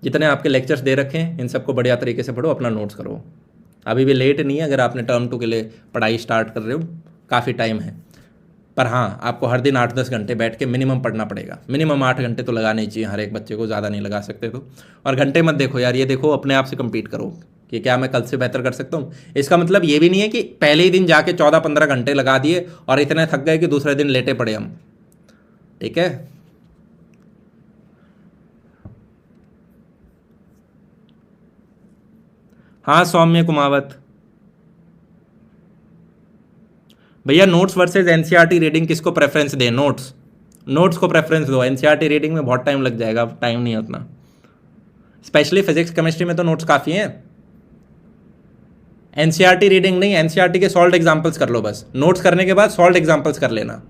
[SPEAKER 1] जितने आपके लेक्चर्स दे रखे हैं इन सबको बढ़िया तरीके से पढ़ो, अपना नोट्स करो। अभी भी लेट नहीं है, अगर आपने टर्म 2 के लिए पढ़ाई स्टार्ट कर रहे हो काफ़ी टाइम है, पर हाँ आपको हर दिन 8-10 घंटे बैठ के मिनिमम पढ़ना पड़ेगा। मिनिमम 8 घंटे तो लगाने ही चाहिए हर एक बच्चे को, ज़्यादा नहीं लगा सकते तो। और घंटे मत देखो यार, ये देखो अपने आप से कम्पीट करो कि क्या मैं कल से बेहतर कर सकता हूँ। इसका मतलब ये भी नहीं है कि पहले ही दिन जाके 14-15 घंटे लगा दिए और इतने थक गए कि दूसरे दिन लेटे पड़े हम, ठीक है। हाँ सौम्य कुमावत भैया, नोट्स वर्सेस एनसीईआरटी रीडिंग किसको प्रेफरेंस दें? नोट्स को प्रेफरेंस दो। एनसीईआरटी रीडिंग में बहुत टाइम लग जाएगा, टाइम नहीं है उतना, स्पेशली फिजिक्स केमिस्ट्री में तो नोट्स काफ़ी हैं। एनसीईआरटी रीडिंग नहीं, एनसीईआरटी के सॉल्व एग्जाम्पल्स कर लो बस, नोट्स करने के बाद सॉल्व एग्जाम्पल्स कर लेना,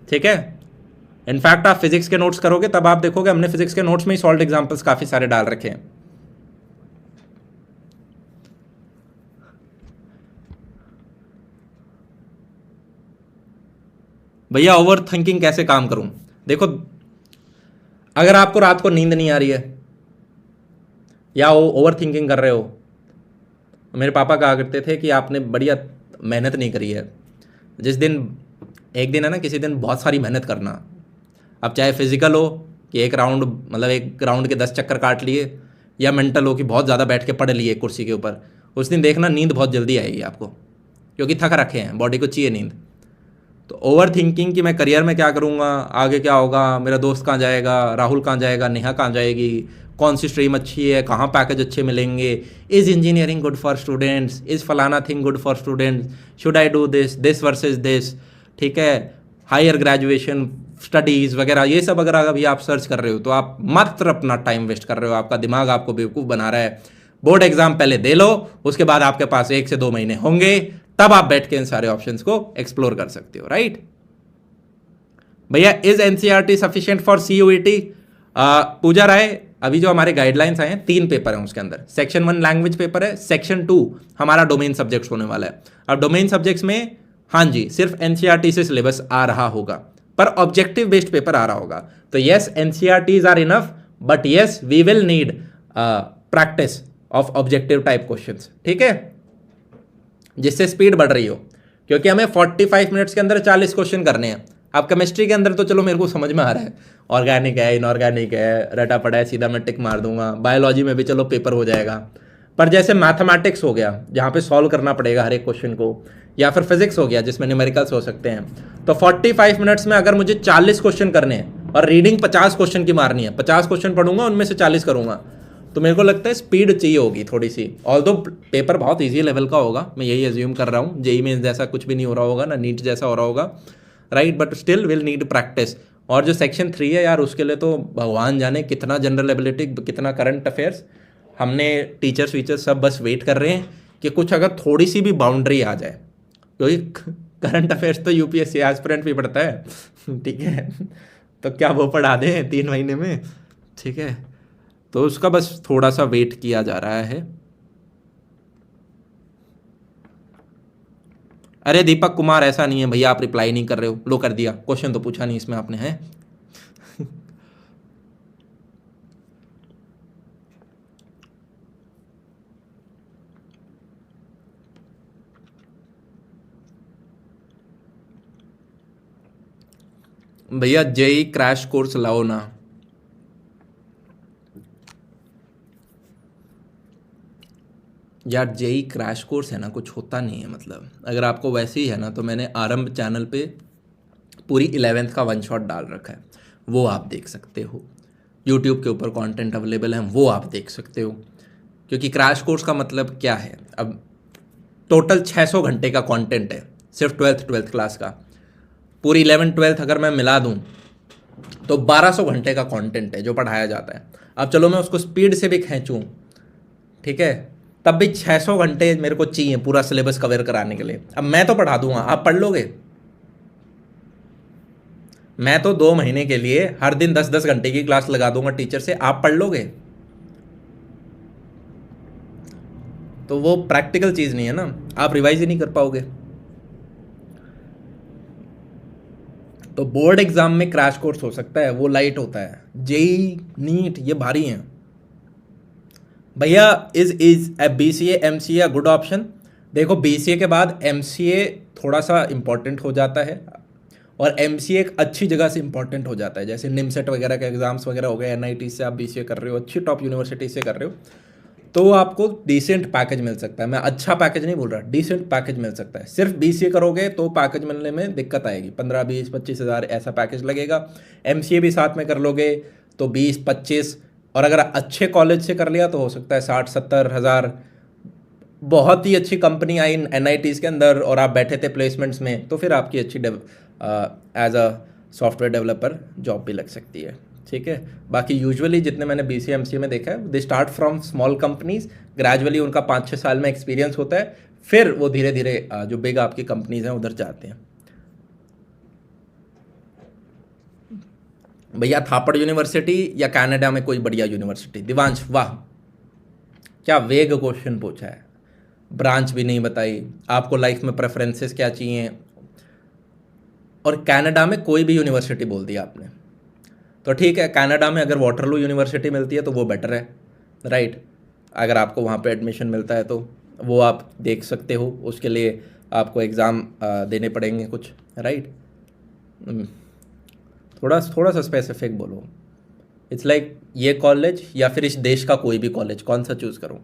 [SPEAKER 1] ठीक है। इनफैक्ट आप फिजिक्स के नोट्स करोगे तब आप देखोगे हमने फिजिक्स के नोट्स में ही सॉल्व एग्जाम्पल्स काफ़ी सारे डाल रखे हैं। भैया ओवर थिंकिंग कैसे काम करूं? देखो, अगर आपको रात को नींद नहीं आ रही है या ओवर थिंकिंग कर रहे हो, मेरे पापा कहा करते थे कि आपने बढ़िया मेहनत नहीं करी है। जिस दिन एक दिन है ना, किसी दिन बहुत सारी मेहनत करना, अब चाहे फिजिकल हो कि एक राउंड के 10 चक्कर काट लिए, या मेंटल हो कि बहुत ज़्यादा बैठ के पढ़ लिए कुर्सी के ऊपर, उस दिन देखना नींद बहुत जल्दी आएगी आपको, क्योंकि थक रखे हैं, बॉडी को चाहिए नींद। तो ओवर थिंकिंग कि मैं करियर में क्या करूँगा, आगे क्या होगा, मेरा दोस्त कहाँ जाएगा, राहुल कहाँ जाएगा, नेहा कहाँ जाएगी, कौन सी स्ट्रीम अच्छी है, कहाँ पैकेज अच्छे मिलेंगे, is engineering good for students, is फलाना thing good for students, should I do this versus this, ठीक है, हायर ग्रेजुएशन स्टडीज़ वगैरह, ये सब अगर अभी आप सर्च कर रहे हो तो आप मात्र अपना टाइम वेस्ट कर रहे हो, आपका दिमाग आपको बेवकूफ़ बना रहा है। बोर्ड एग्जाम पहले दे लो, उसके बाद आपके पास 1 से 2 महीने होंगे, तब आप बैठ के इन सारे ऑप्शंस को एक्सप्लोर कर सकते हो, राइट। भैया is NCERT sufficient for CUET? Puja Rai, अभी जो हमारे गाइडलाइंस आए हैं 3 पेपर हैं उसके अंदर, सेक्शन 1 लैंग्वेज पेपर है, सेक्शन 2 हमारा डोमेन सब्जेक्ट्स होने वाला है। अब डोमेन सब्जेक्ट्स में हाँ जी सिर्फ एनसीईआरटी से सिलेबस आ रहा होगा, पर ऑब्जेक्टिव बेस्ड पेपर आ रहा होगा। तो yes NCERTs are enough, but yes we will need practice of objective type questions, ठीक है, जिससे स्पीड बढ़ रही हो, क्योंकि हमें 45 मिनट्स के अंदर 40 क्वेश्चन करने हैं। अब केमिस्ट्री के अंदर तो चलो मेरे को समझ में आ रहा है, ऑर्गेनिक है, इनऑर्गेनिक है, रटा पड़ा है, सीधा मैं टिक मार दूंगा। बायोलॉजी में भी चलो पेपर हो जाएगा, पर जैसे मैथमेटिक्स हो गया जहाँ पे सॉल्व करना पड़ेगा हर एक क्वेश्चन को, या फिर फिजिक्स हो गया जिसमें न्यूमेरिकल्स हो सकते हैं, तो 45 मिनट्स में अगर मुझे 40 क्वेश्चन करने हैं और रीडिंग 50 क्वेश्चन की मारनी है, 50 क्वेश्चन पढ़ूंगा उनमें से 40 करूंगा, तो मेरे को लगता है स्पीड चाहिए होगी थोड़ी सी। ऑल्दो पेपर बहुत इजी लेवल का होगा, मैं यही अज्यूम कर रहा हूँ, जेईई में जैसा कुछ भी नहीं हो रहा होगा ना, नीट जैसा हो रहा होगा, right, but still will need practice. और जो सेक्शन 3 है यार, उसके लिए तो भगवान जाने कितना जनरल एबिलिटी, कितना करंट अफेयर्स, हमने टीचर्स वीचर्स सब बस वेट कर रहे हैं कि कुछ अगर थोड़ी सी भी बाउंड्री आ जाए, क्योंकि करंट अफेयर्स तो यूपीएससी एस्पिरेंट भी पढ़ता है, ठीक है, तो क्या वो पढ़ा दें 3 महीने में, ठीक है, तो उसका बस थोड़ा सा वेट किया जा रहा है। अरे दीपक कुमार ऐसा नहीं है भैया, आप रिप्लाई नहीं कर रहे हो, लो कर दिया, क्वेश्चन तो पूछा नहीं इसमें आपने, है भैया जेई क्रैश कोर्स लाओ ना। यार जेई क्रैश कोर्स है ना, कुछ होता नहीं है, मतलब अगर आपको वैसे ही है ना, तो मैंने आरंभ चैनल पे पूरी 11th का 1 शॉट डाल रखा है, वो आप देख सकते हो। यूट्यूब के ऊपर कंटेंट अवेलेबल है, वो आप देख सकते हो। क्योंकि क्रैश कोर्स का मतलब क्या है, अब टोटल 600 घंटे का कंटेंट है सिर्फ 12th क्लास का। पूरी 11th 12th अगर मैं मिला दूँ तो 1200 घंटे का कंटेंट है जो पढ़ाया जाता है। अब चलो मैं उसको स्पीड से भी खींचूँ, ठीक है, तब भी 600 घंटे मेरे को चाहिए पूरा सिलेबस कवर कराने के लिए। अब मैं तो पढ़ा दूंगा, आप पढ़ लोगे? मैं तो 2 महीने के लिए हर दिन 10-10 घंटे की क्लास लगा दूंगा टीचर से, आप पढ़ लोगे? तो वो प्रैक्टिकल चीज़ नहीं है ना, आप रिवाइज ही नहीं कर पाओगे। तो बोर्ड एग्जाम में क्रैश कोर्स हो सकता है, वो लाइट होता है। जेई नीट ये भारी हैं भैया। Is a BCA MCA good option? देखो BCA के बाद MCA थोड़ा सा इंपॉर्टेंट हो जाता है, और MCA एक अच्छी जगह से इंपॉर्टेंट हो जाता है, जैसे निमसेट वगैरह के एग्जाम्स वगैरह हो गए, NIT से आप BCA कर रहे हो, अच्छी टॉप यूनिवर्सिटी से कर रहे हो, तो आपको डिसेंट पैकेज मिल सकता है। मैं अच्छा पैकेज नहीं बोल रहा, डिसेंट पैकेज मिल सकता है। सिर्फ BCA करोगे तो पैकेज मिलने में दिक्कत आएगी, 15-20-25 हज़ार ऐसा पैकेज लगेगा। MCA भी साथ में कर लोगे तो 20-25, और अगर अच्छे कॉलेज से कर लिया तो हो सकता है 60-70 हज़ार। बहुत ही अच्छी कंपनी आई NITs के अंदर और आप बैठे थे प्लेसमेंट्स में, तो फिर आपकी अच्छी as a software developer job भी लग सकती है, ठीक है। बाकी यूजुअली जितने मैंने BCA MCA में देखा है, they start from small companies, gradually उनका 5-6 साल में एक्सपीरियंस होता है, फिर वो धीरे धीरे जो बिग आपकी कंपनीज हैं उधर जाते हैं। भैया थापड़ यूनिवर्सिटी या कनाडा में कोई बढ़िया यूनिवर्सिटी? दिवांश वाह, क्या वेग क्वेश्चन पूछा है, ब्रांच भी नहीं बताई, आपको लाइफ में प्रेफरेंसेस क्या चाहिए, और कनाडा में कोई भी यूनिवर्सिटी बोल दिया आपने। तो ठीक है, कनाडा में अगर वाटरलू यूनिवर्सिटी मिलती है तो वो बेटर है, राइट। अगर आपको वहाँ पे एडमिशन मिलता है तो वो आप देख सकते हो, उसके लिए आपको एग्ज़ाम देने पड़ेंगे कुछ, राइट। थोड़ा थोड़ा सा स्पेसिफिक बोलो। इट्स लाइक ये कॉलेज या फिर इस देश का कोई भी कॉलेज, कौन सा चूज़ करूँ?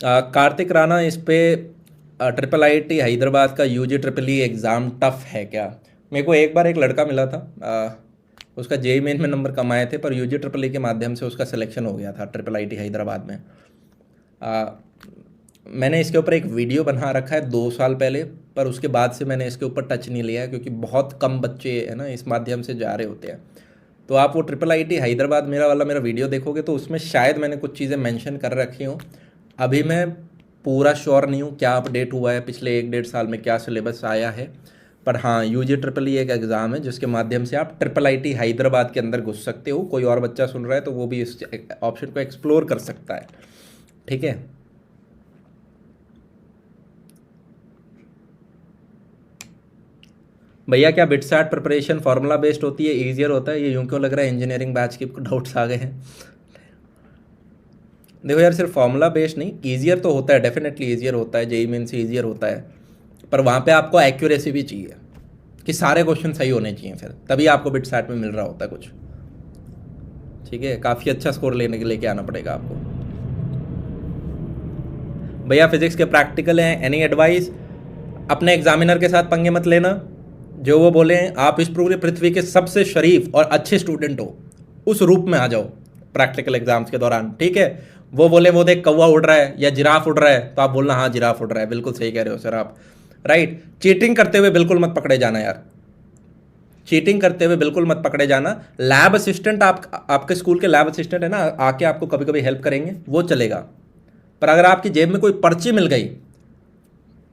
[SPEAKER 1] कार्तिक राणा, इस पे IIIT हैदराबाद का UG EEE एग्ज़ाम टफ है क्या? मेरे को एक बार एक लड़का मिला था, उसका JEE मेन में नंबर कम आए थे, पर UG EEE के माध्यम से उसका सिलेक्शन हो गया था IIIT हैदराबाद में। मैंने इसके ऊपर एक वीडियो बना रखा है 2 साल पहले, पर उसके बाद से मैंने इसके ऊपर टच नहीं लिया है, क्योंकि बहुत कम बच्चे है ना इस माध्यम से जा रहे होते हैं। तो आप वो IIIT हैदराबाद मेरा वीडियो देखोगे तो उसमें शायद मैंने कुछ चीज़ें मेंशन कर रखी हूँ। अभी मैं पूरा श्योर नहीं हूँ क्या अपडेट हुआ है पिछले 1-1.5 साल में, क्या सिलेबस आया है, पर हाँ UG EEE एक एग्ज़ाम है जिसके माध्यम से आप IIIT हैदराबाद के अंदर घुस सकते हो। कोई और बच्चा सुन रहा है तो वो भी इस ऑप्शन को एक्सप्लोर कर सकता है, ठीक है। भैया क्या बिटसैट प्रिपरेशन फार्मूला बेस्ड होती है, ईजियर होता है? ये यूँ क्यों लग रहा है इंजीनियरिंग बैच के डाउट्स आ गए हैं? देखो यार, सिर्फ फार्मूला बेस्ड नहीं, ईजियर तो होता है, डेफिनेटली ईजियर होता है, JEE मेन से ईजियर होता है, पर वहाँ पे आपको एक्यूरेसी भी चाहिए कि सारे क्वेश्चन सही होने चाहिए, फिर तभी आपको बिटसैट में मिल रहा होता है कुछ, ठीक है। काफ़ी अच्छा स्कोर लेने के लेके आना पड़ेगा आपको। भैया फिजिक्स के प्रैक्टिकल हैं, एनी एडवाइस? अपने एग्जामिनर के साथ पंगे मत लेना, जो वो बोले आप इस पूरी पृथ्वी के सबसे शरीफ और अच्छे स्टूडेंट हो, उस रूप में आ जाओ प्रैक्टिकल एग्जाम्स के दौरान, ठीक है। वो बोले वो देख कौवा उड़ रहा है या जिराफ उड़ रहा है, तो आप बोलना हाँ जिराफ उड़ रहा है, बिल्कुल सही कह रहे हो सर आप, राइट। चीटिंग करते हुए बिल्कुल मत पकड़े जाना यार, चीटिंग करते हुए बिल्कुल मत पकड़े जाना। लैब असिस्टेंट, आपके स्कूल के लैब असिस्टेंट है ना, आके आपको कभी कभी हेल्प करेंगे, वो चलेगा, पर अगर आपकी जेब में कोई पर्ची मिल गई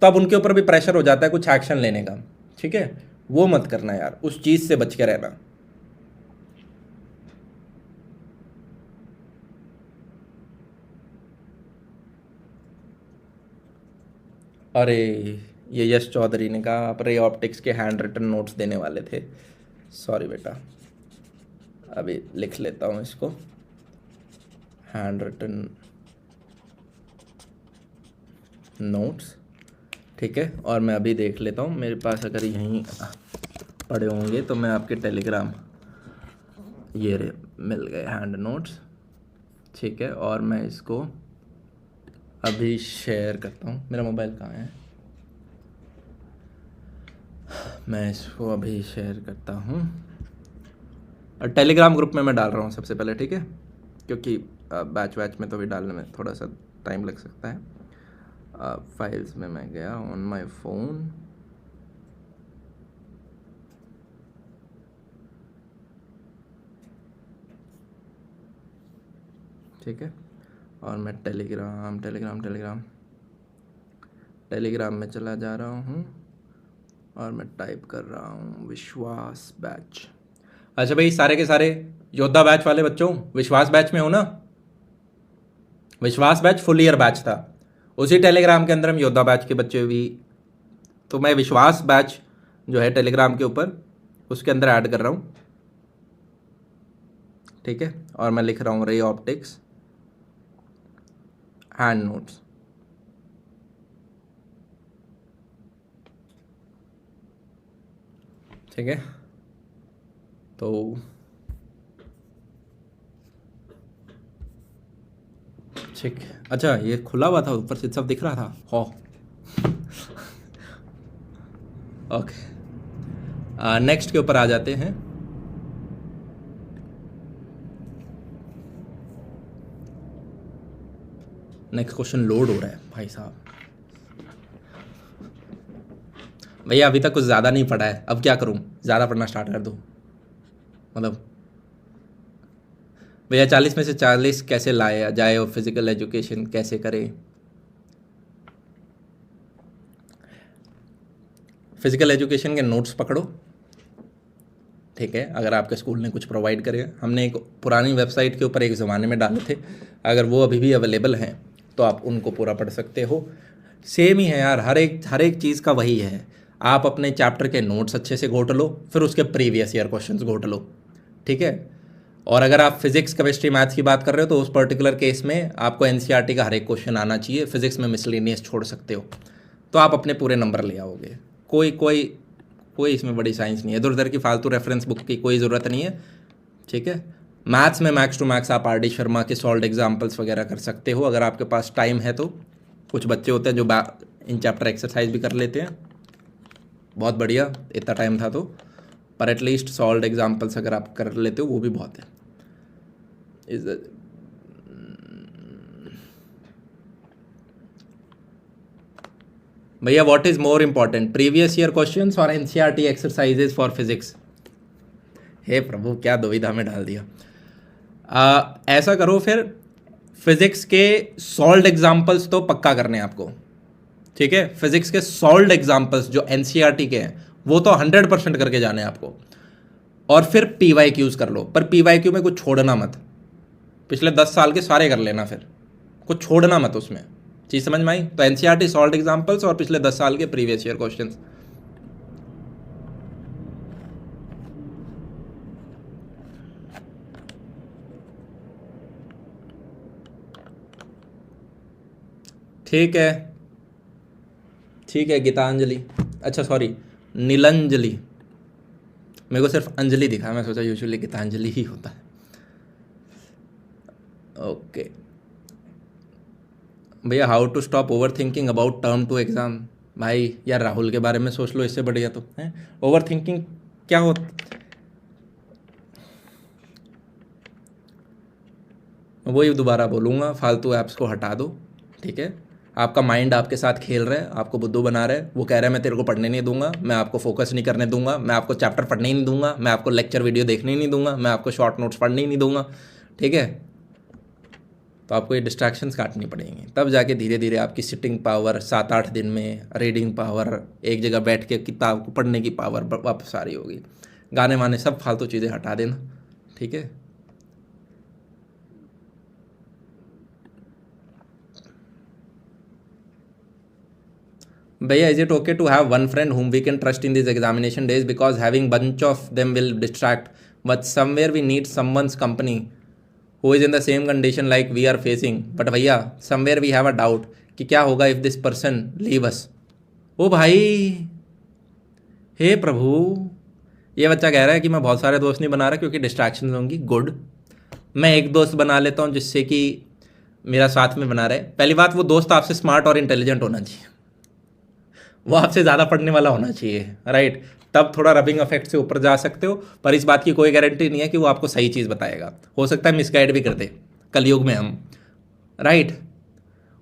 [SPEAKER 1] तब उनके ऊपर भी प्रेशर हो जाता है कुछ एक्शन लेने का, ठीक है। वो मत करना यार, उस चीज़ से बच के रहना। अरे ये यश चौधरी ने कहा आप रे ऑप्टिक्स के हैंड रिटन नोट्स देने वाले थे, सॉरी बेटा, अभी लिख लेता हूँ इसको, हैंड रिटन नोट्स, ठीक है। और मैं अभी देख लेता हूँ, मेरे पास अगर यहीं पड़े होंगे तो मैं आपके टेलीग्राम, ये रे मिल गए हैंड नोट्स, ठीक है। और मैं इसको अभी शेयर करता हूँ, मेरा मोबाइल कहाँ है, मैं इसको अभी शेयर करता हूँ, और टेलीग्राम ग्रुप में मैं डाल रहा हूँ सबसे पहले, ठीक है, क्योंकि बैच वैच में तो भी डालने में थोड़ा सा टाइम लग सकता है। फाइल्स में मैं गया ऑन माय फ़ोन, ठीक है, और मैं टेलीग्राम में चला जा रहा हूँ और मैं टाइप कर रहा हूँ विश्वास बैच। अच्छा भाई, सारे के सारे योद्धा बैच वाले बच्चों विश्वास बैच में हो ना? विश्वास बैच फुल ईयर बैच था, उसी टेलीग्राम के अंदर हम योद्धा बैच के बच्चे भी, तो मैं विश्वास बैच जो है टेलीग्राम के ऊपर उसके अंदर ऐड कर रहा हूँ, ठीक है, और मैं लिख रहा हूँ रे ऑप्टिक्स हैंड नोट्स, ठीक है। तो ठीक, अच्छा ये खुला हुआ था, ऊपर से सब दिख रहा था, हो ओके, नेक्स्ट के ऊपर आ जाते हैं। नेक्स्ट क्वेश्चन लोड हो रहा है भाई साहब। भैया अभी तक कुछ ज़्यादा नहीं पढ़ा है, अब क्या करूँ, ज़्यादा पढ़ना स्टार्ट कर दूँ? मतलब भैया 40 में से 40 कैसे लाया जाए और फिजिकल एजुकेशन कैसे करें? फिजिकल एजुकेशन के नोट्स पकड़ो, ठीक है, अगर आपके स्कूल ने कुछ प्रोवाइड करे। हमने एक पुरानी वेबसाइट के ऊपर एक ज़माने में डाले थे, अगर वो अभी भी अवेलेबल हैं तो आप उनको पूरा पढ़ सकते हो। सेम ही है यार, हर एक चीज़ का वही है। आप अपने चैप्टर के नोट्स अच्छे से घोट लो, फिर उसके प्रीवियस ईयर क्वेश्चंस घोट लो, ठीक है। और अगर आप फिजिक्स केमिस्ट्री मैथ्स की बात कर रहे हो तो उस पर्टिकुलर केस में आपको एनसीईआरटी का हर एक क्वेश्चन आना चाहिए। फिजिक्स में मिसलेनियस छोड़ सकते हो, तो आप अपने पूरे नंबर ले आओगे। कोई इसमें बड़ी साइंस नहीं है, इधर उधर की फालतू रेफरेंस बुक की कोई ज़रूरत नहीं है, ठीक है। मैथ्स में मैक्स टू मैक्स आप RD शर्मा के सॉल्व एग्जाम्पल्स वगैरह कर सकते हो, अगर आपके पास टाइम है तो। कुछ बच्चे होते हैं जो इन चैप्टर एक्सरसाइज भी कर लेते हैं, बहुत बढ़िया, इतना टाइम था तो, पर एटलीस्ट सॉल्व एग्जाम्पल्स अगर आप कर लेते हो वो भी बहुत है। भैया what is more important, previous year questions और एनसीईआरटी एक्सरसाइजेज फॉर फिजिक्स? हे प्रभु, क्या दुविधा में डाल दिया। ऐसा करो फिर, फिजिक्स के सॉल्व्ड एग्जाम्पल्स तो पक्का करने हैं आपको, ठीक है। फिजिक्स के सॉल्व्ड एग्जाम्पल्स जो एनसीईआरटी के हैं वो तो 100% करके जाने हैं आपको। और फिर PYQs कर लो, पर PYQ में कुछ छोड़ना मत, पिछले 10 साल के सारे कर लेना, फिर कुछ छोड़ना मत उसमें। चीज़ समझ में आई? तो एनसीईआरटी सॉल्व्ड एग्जाम्पल्स और पिछले 10 साल के प्रीवियस ईयर क्वेश्चंस। ठीक है गीतांजलि, अच्छा सॉरी नीलंजलि, मेरे को सिर्फ अंजलि दिखा, मैं सोचा यूजुअली गीतांजलि ही होता है। ओके भैया, how to stop over thinking about term 2 exam? भाई यार राहुल के बारे में सोच लो, इससे बढ़िया तो है। ओवर थिंकिंग क्या हो, वही दोबारा बोलूँगा, फालतू ऐप्स को हटा दो, ठीक है। आपका माइंड आपके साथ खेल रहा है, आपको बुद्धू बना रहा है, वो कह रहा है मैं तेरे को पढ़ने नहीं दूंगा, मैं आपको फोकस नहीं करने दूंगा, मैं आपको चैप्टर पढ़ने ही नहीं दूंगा, मैं आपको लेक्चर वीडियो देखने ही नहीं दूंगा, मैं आपको शॉर्ट नोट्स पढ़ने ही नहीं दूंगा, ठीक है। तो आपको ये डिस्ट्रैक्शंस काटनी पड़ेंगी, तब जाके धीरे धीरे आपकी सिटिंग पावर 7-8 दिन में, रीडिंग पावर, एक जगह बैठ के किताब को पढ़ने की पावर वापस आ रही होगी। गाने वाने सब फालतू चीज़ें हटा देना, ठीक है। भैया is it okay to have one friend whom we can trust in these examination days, because having bunch of them will distract, but somewhere we need someone's company who is in the same condition like we are facing, but भैया somewhere we have a doubt कि क्या होगा if this person leave us। ओ भाई, हे प्रभु, ये बच्चा कह रहा है कि मैं बहुत सारे दोस्त नहीं बना रहा क्योंकि डिस्ट्रैक्शन होंगी। गुड, मैं एक दोस्त बना लेता हूँ जिससे कि मेरा साथ में बना रहे। पहली बात, वो दोस्त आपसे स्मार्ट और इंटेलिजेंट होना चाहिए, वो आपसे ज़्यादा पढ़ने वाला होना चाहिए, राइट। तब थोड़ा रबिंग इफेक्ट से ऊपर जा सकते हो, पर इस बात की कोई गारंटी नहीं है कि वो आपको सही चीज़ बताएगा, हो सकता है मिसगाइड भी कर दे कलयुग में हम, राइट।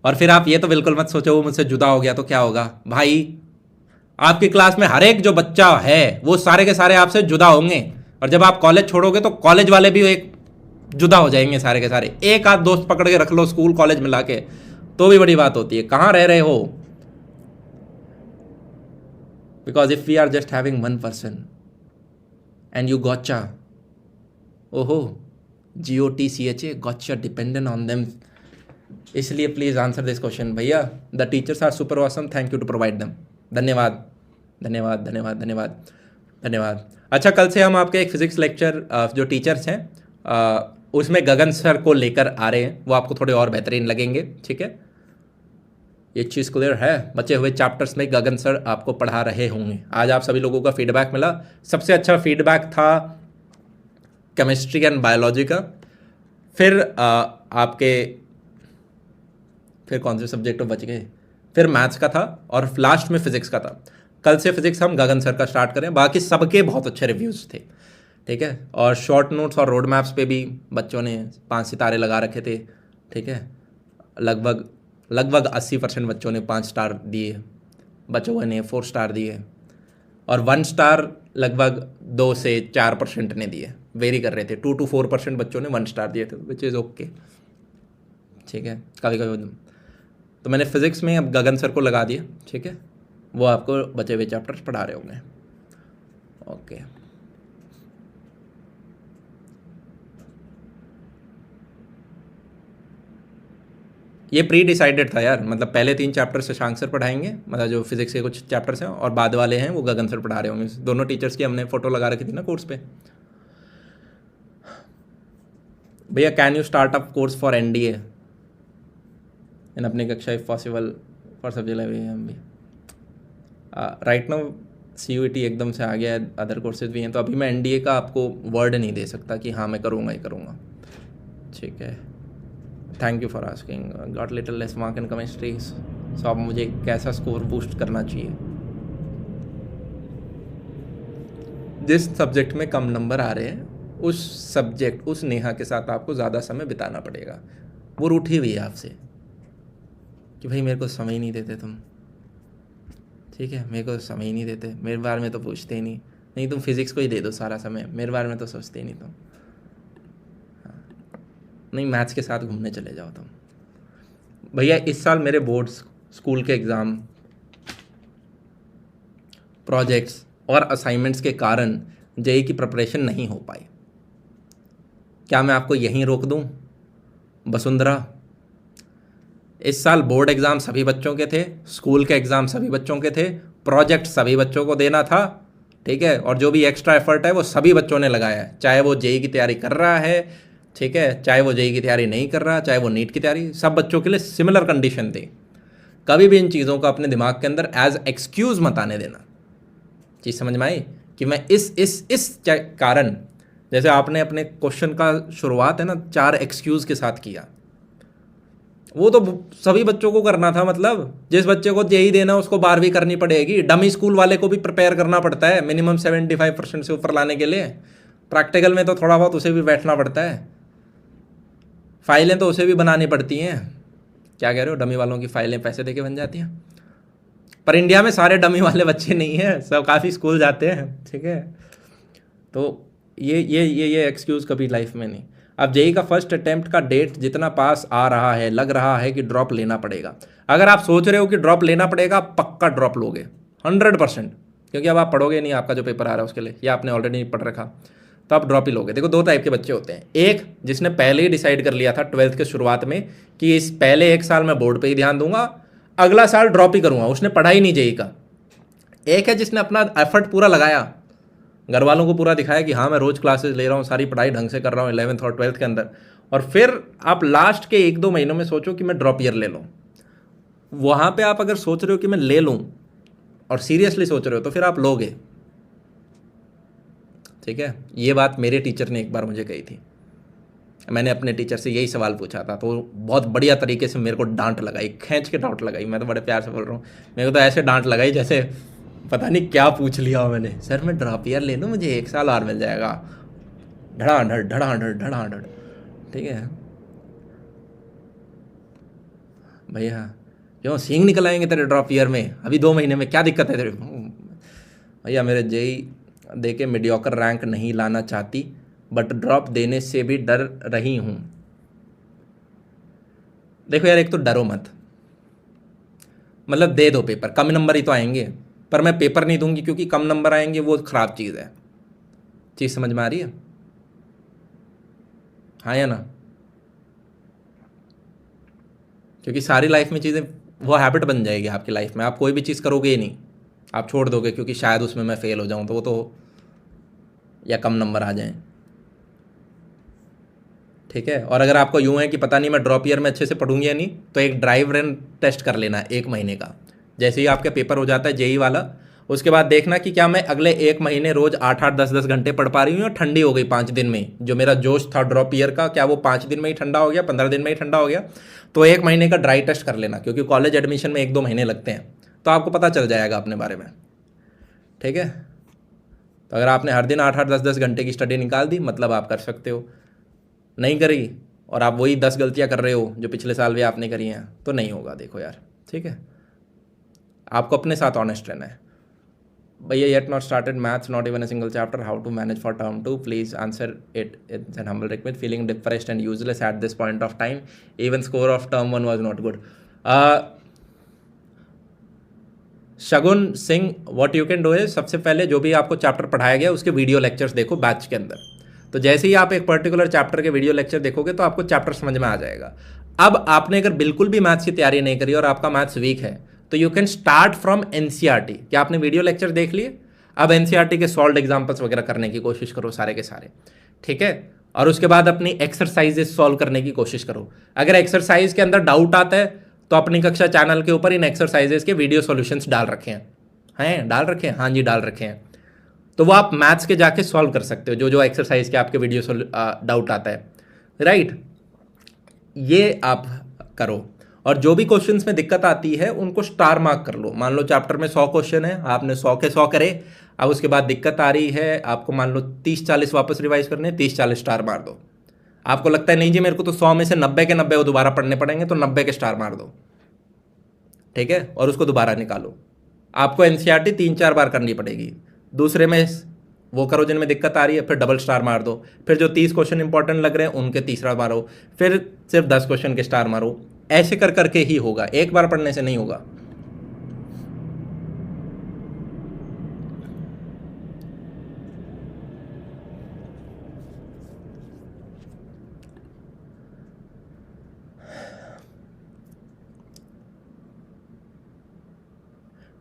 [SPEAKER 1] और फिर आप ये तो बिल्कुल मत सोचो वो मुझसे जुदा हो गया तो क्या होगा भाई। आपकी क्लास में हर एक जो बच्चा है वो सारे के सारे आपसे जुदा होंगे, और जब आप कॉलेज छोड़ोगे तो कॉलेज वाले भी एक जुदा हो जाएंगे सारे के सारे। एक आध दोस्त पकड़ के रख लो स्कूल कॉलेज मिला के तो भी बड़ी बात होती है, कहाँ रह रहे हो। Because if we are just having one person and you gotcha, ओहो, GOTCHA, gotcha, dependent on them. इसलिए प्लीज आंसर दिस क्वेश्चन भैया। The teachers are super awesome, thank you to provide them. धन्यवाद धन्यवाद धन्यवाद धन्यवाद धन्यवाद। अच्छा, कल से हम आपके एक फिजिक्स लेक्चर जो टीचर्स हैं उसमें गगन सर को लेकर आ रहे हैं, वो आपको थोड़े और बेहतरीन लगेंगे, ठीक है। ये चीज़ क्लियर है। बचे हुए चैप्टर्स में गगन सर आपको पढ़ा रहे होंगे। आज आप सभी लोगों का फीडबैक मिला, सबसे अच्छा फीडबैक था केमिस्ट्री एंड बायोलॉजी का। फिर फिर कौन से सब्जेक्ट बच गए, फिर मैथ्स का था, और लास्ट में फिजिक्स का था। कल से फिजिक्स हम गगन सर का स्टार्ट करें। बाकी सबके बहुत अच्छे रिव्यूज़ थे, ठीक है। और शॉर्ट नोट्स और रोड मैप्स पे भी बच्चों ने 5 सितारे लगा रखे थे, ठीक है। लगभग 80% बच्चों ने 5 स्टार दिए, बच्चों ने 4 स्टार दिए, और 1 स्टार लगभग 2 से 4% ने दिए। वेरी कर रहे थे, 2 to 4% बच्चों ने 1 स्टार दिए थे, विच इज़ ओके, ठीक है। कभी कभी तो मैंने फिज़िक्स में अब गगन सर को लगा दिया, ठीक है। वो आपको बचे हुए चैप्टर्स पढ़ा रहे होंगे, ओके। ये प्री डिसाइडेड था यार, मतलब पहले 3 चैप्टर शशांक सर पढ़ाएंगे, मतलब जो फिजिक्स के कुछ चैप्टर्स हैं, और बाद वाले हैं वो गगन सर पढ़ा रहे होंगे। दोनों टीचर्स की हमने फ़ोटो लगा रखी थी ना कोर्स पे। भैया can you start up course for NDA in अपनी कक्षा if possible for subject M B. Right now CUET एकदम से आ गया है, अदर कोर्सेज भी हैं, तो अभी मैं NDA का आपको वर्ड नहीं दे सकता कि हाँ मैं करूँगा ही करूँगा, ठीक है। Thank you for asking. Got little less mark in chemistry, so अब मुझे कैसा स्कोर बूस्ट करना चाहिए। जिस सब्जेक्ट में कम नंबर आ रहे हैं उस नेहा के साथ आपको ज़्यादा समय बिताना पड़ेगा। वो रूठी हुई है आपसे कि भाई मेरे को समय ही नहीं देते तुम, ठीक है, मेरे को समय ही नहीं देते, मेरे बारे में तो पूछते ही नहीं तुम फिज़िक्स को ही दे दो सारा समय, मेरे बारे में तो सोचते ही नहीं तुम। हाँ, नहीं मैथ्स के साथ घूमने चले जाओ तुम। भैया इस साल मेरे बोर्ड्स, स्कूल के एग्ज़ाम, प्रोजेक्ट्स और असाइनमेंट्स के कारण JEE की प्रिपरेशन नहीं हो पाई। क्या मैं आपको यहीं रोक दूं वसुंधरा? इस साल बोर्ड एग्ज़ाम सभी बच्चों के थे, स्कूल के एग्ज़ाम सभी बच्चों के थे, प्रोजेक्ट सभी बच्चों को देना था, ठीक है। और जो भी एक्स्ट्रा एफर्ट है वो सभी बच्चों ने लगाया है, चाहे वो JEE की तैयारी कर रहा है, ठीक है, चाहे वो JEE की तैयारी नहीं कर रहा, चाहे वो नीट की तैयारी, सब बच्चों के लिए सिमिलर कंडीशन थी। कभी भी इन चीज़ों को अपने दिमाग के अंदर एज एक्सक्यूज़ मत आने देना। चीज़ समझ में आई कि मैं इस कारण, जैसे आपने अपने क्वेश्चन का शुरुआत है ना 4 एक्सक्यूज़ के साथ किया, वो तो सभी बच्चों को करना था। मतलब जिस बच्चे को JEE देना उसको 12वीं करनी पड़ेगी। डमी स्कूल वाले को भी प्रिपेयर करना पड़ता है मिनिमम 75% से ऊपर लाने के लिए। प्रैक्टिकल में तो थोड़ा बहुत उसे भी बैठना पड़ता है, फाइलें तो उसे भी बनानी पड़ती हैं। क्या कह रहे हो, डमी वालों की फाइलें पैसे दे के बन जाती हैं? पर इंडिया में सारे डमी वाले बच्चे नहीं हैं, सब काफ़ी स्कूल जाते हैं, ठीक है। तो ये एक्सक्यूज़ कभी लाइफ में नहीं। अब JEE का फर्स्ट अटेम्प्ट का डेट जितना पास आ रहा है, लग रहा है कि ड्रॉप लेना पड़ेगा। अगर आप सोच रहे हो कि ड्रॉप लेना पड़ेगा, पक्का ड्रॉप लोगे 100%, क्योंकि अब आप पढ़ोगे नहीं, आपका जो पेपर आ रहा है उसके लिए, या आपने ऑलरेडी पढ़ रखा, तो आप ड्रॉप ही लोगे। देखो 2 टाइप के बच्चे होते हैं, एक जिसने पहले ही डिसाइड कर लिया था 12th के शुरुआत में कि इस पहले 1 साल मैं बोर्ड पे ही ध्यान दूंगा, अगला साल ड्रॉप ही करूंगा, उसने पढ़ा ही नहीं JEE का। एक है जिसने अपना एफर्ट पूरा लगाया, घर वालों को पूरा दिखाया कि हाँ मैं रोज़ क्लासेस ले रहा हूँ, सारी पढ़ाई ढंग से कर रहा हूँ 11th और 12th के अंदर, और फिर आप लास्ट के 1-2 महीनों में सोचो कि मैं ड्रॉप ईयर ले लूँ। वहाँ पे आप अगर सोच रहे हो कि मैं ले लूँ और सीरियसली सोच रहे हो तो फिर आप लोगे, ठीक है। ये बात मेरे टीचर ने एक बार मुझे कही थी, मैंने अपने टीचर से यही सवाल पूछा था, तो बहुत बढ़िया तरीके से मेरे को डांट लगाई, खींच के डांट लगाई। मैं तो बड़े प्यार से बोल रहा हूँ, मेरे को तो ऐसे डांट लगाई जैसे पता नहीं क्या पूछ लिया हो मैंने। सर मैं ड्रॉप ईयर ले लूँ, मुझे 1 साल और मिल जाएगा, धड़ाधड़ धड़ाधड़ धड़ाधड़। ठीक है भैया, क्यों सींग निकल आएंगे तेरे ड्रॉप ईयर में? अभी 2 महीने में क्या दिक्कत है तेरे? भैया मेरे जेई दे के मीडियोकर रैंक नहीं लाना चाहती, बट ड्रॉप देने से भी डर रही हूँ। देखो यार, एक तो डरो मत, मतलब दे दो पेपर, कम नंबर ही तो आएंगे, पर मैं पेपर नहीं दूंगी क्योंकि कम नंबर आएंगे, वो ख़राब चीज़ है। चीज़ समझ में आ रही है? हाँ या ना? क्योंकि सारी लाइफ में चीज़ें, वो हैबिट बन जाएगी आपकी लाइफ में, आप कोई भी चीज़ करोगे ही नहीं, आप छोड़ दोगे क्योंकि शायद उसमें मैं फेल हो जाऊँ, तो वो तो, या कम नंबर आ जाएं। ठीक है, और अगर आपको यूँ है कि पता नहीं मैं ड्रॉप ईयर में अच्छे से पढ़ूंगी या नहीं, तो एक ड्राइव रन टेस्ट कर लेना 1 महीने का। जैसे ही आपका पेपर हो जाता है जेई वाला, उसके बाद देखना कि क्या मैं अगले 1 महीने रोज़ 8-8 10-10 घंटे पढ़ पा रही हूँ, या ठंडी हो गई 5 दिन में। जो मेरा जोश था ड्रॉप ईयर का, क्या वो 5 दिन में ही ठंडा हो गया, 15 दिन में ही ठंडा हो गया? तो 1 महीने का ड्राई टेस्ट कर लेना, क्योंकि कॉलेज एडमिशन में 1-2 महीने लगते हैं, तो आपको पता चल जाएगा अपने बारे में। ठीक है, तो अगर आपने हर दिन 8-8 10-10 घंटे की स्टडी निकाल दी, मतलब आप कर सकते हो। नहीं करी और आप वही 10 गलतियां कर रहे हो जो पिछले साल भी आपने करी हैं, तो नहीं होगा। देखो यार, ठीक है, आपको अपने साथ ऑनेस्ट रहना है। भैया yet not started maths, not even a single chapter, how to manage for term 2, please answer it, it's an humble request, feeling depressed and useless at this point of time, even score of term 1 was not good. Shagun Singh, what you can do है, सबसे पहले जो भी आपको चैप्टर पढ़ाया गया उसके वीडियो लेक्चर्स देखो बैच के अंदर। तो जैसे ही आप एक पर्टिकुलर चैप्टर के वीडियो लेक्चर देखोगे तो आपको चैप्टर समझ में आ जाएगा। अब आपने अगर बिल्कुल भी मैथ्स की तैयारी नहीं करी और आपका मैथ्स वीक है, तो you can start from NCERT. क्या आपने वीडियो लेक्चर देख लिए? अब एनसीईआरटी के सॉल्व एग्जाम्पल्स वगैरह करने की कोशिश करो सारे के सारे। ठीक है, और उसके बाद अपनी एक्सरसाइजेस सॉल्व करने की कोशिश करो। अगर एक्सरसाइज के अंदर डाउट आता है तो अपनी कक्षा चैनल के ऊपर इन एक्सरसाइजेस के वीडियो सॉल्यूशंस डाल रखे हैं डाल रखे हैं, हाँ जी डाल रखे हैं। तो वो आप मैथ्स के जाके सॉल्व कर सकते हो, जो जो एक्सरसाइज के आपके वीडियो डाउट आता है, राइट? ये आप करो। और जो भी क्वेश्चंस में दिक्कत आती है उनको स्टार मार्क कर लो। मान लो चैप्टर में 100 क्वेश्चन है, आपने 100 के 100 करे, अब उसके बाद दिक्कत आ रही है, आपको मान लो 30-40 वापस रिवाइज करने, 30-40 स्टार मार दो। आपको लगता है नहीं जी मेरे को तो 100 में से 90 के 90 वो दोबारा पढ़ने पड़ेंगे, तो 90 के स्टार मार दो। ठीक है, और उसको दोबारा निकालो। आपको एनसीईआरटी 3-4 बार करनी पड़ेगी। दूसरे में वो करो जिनमें दिक्कत आ रही है, फिर डबल स्टार मार दो। फिर जो 30 क्वेश्चन इंपॉर्टेंट लग रहे हैं उनके तीसरा मारो, फिर सिर्फ 10 क्वेश्चन के स्टार मारो। ऐसे कर करके ही होगा, एक बार पढ़ने से नहीं होगा।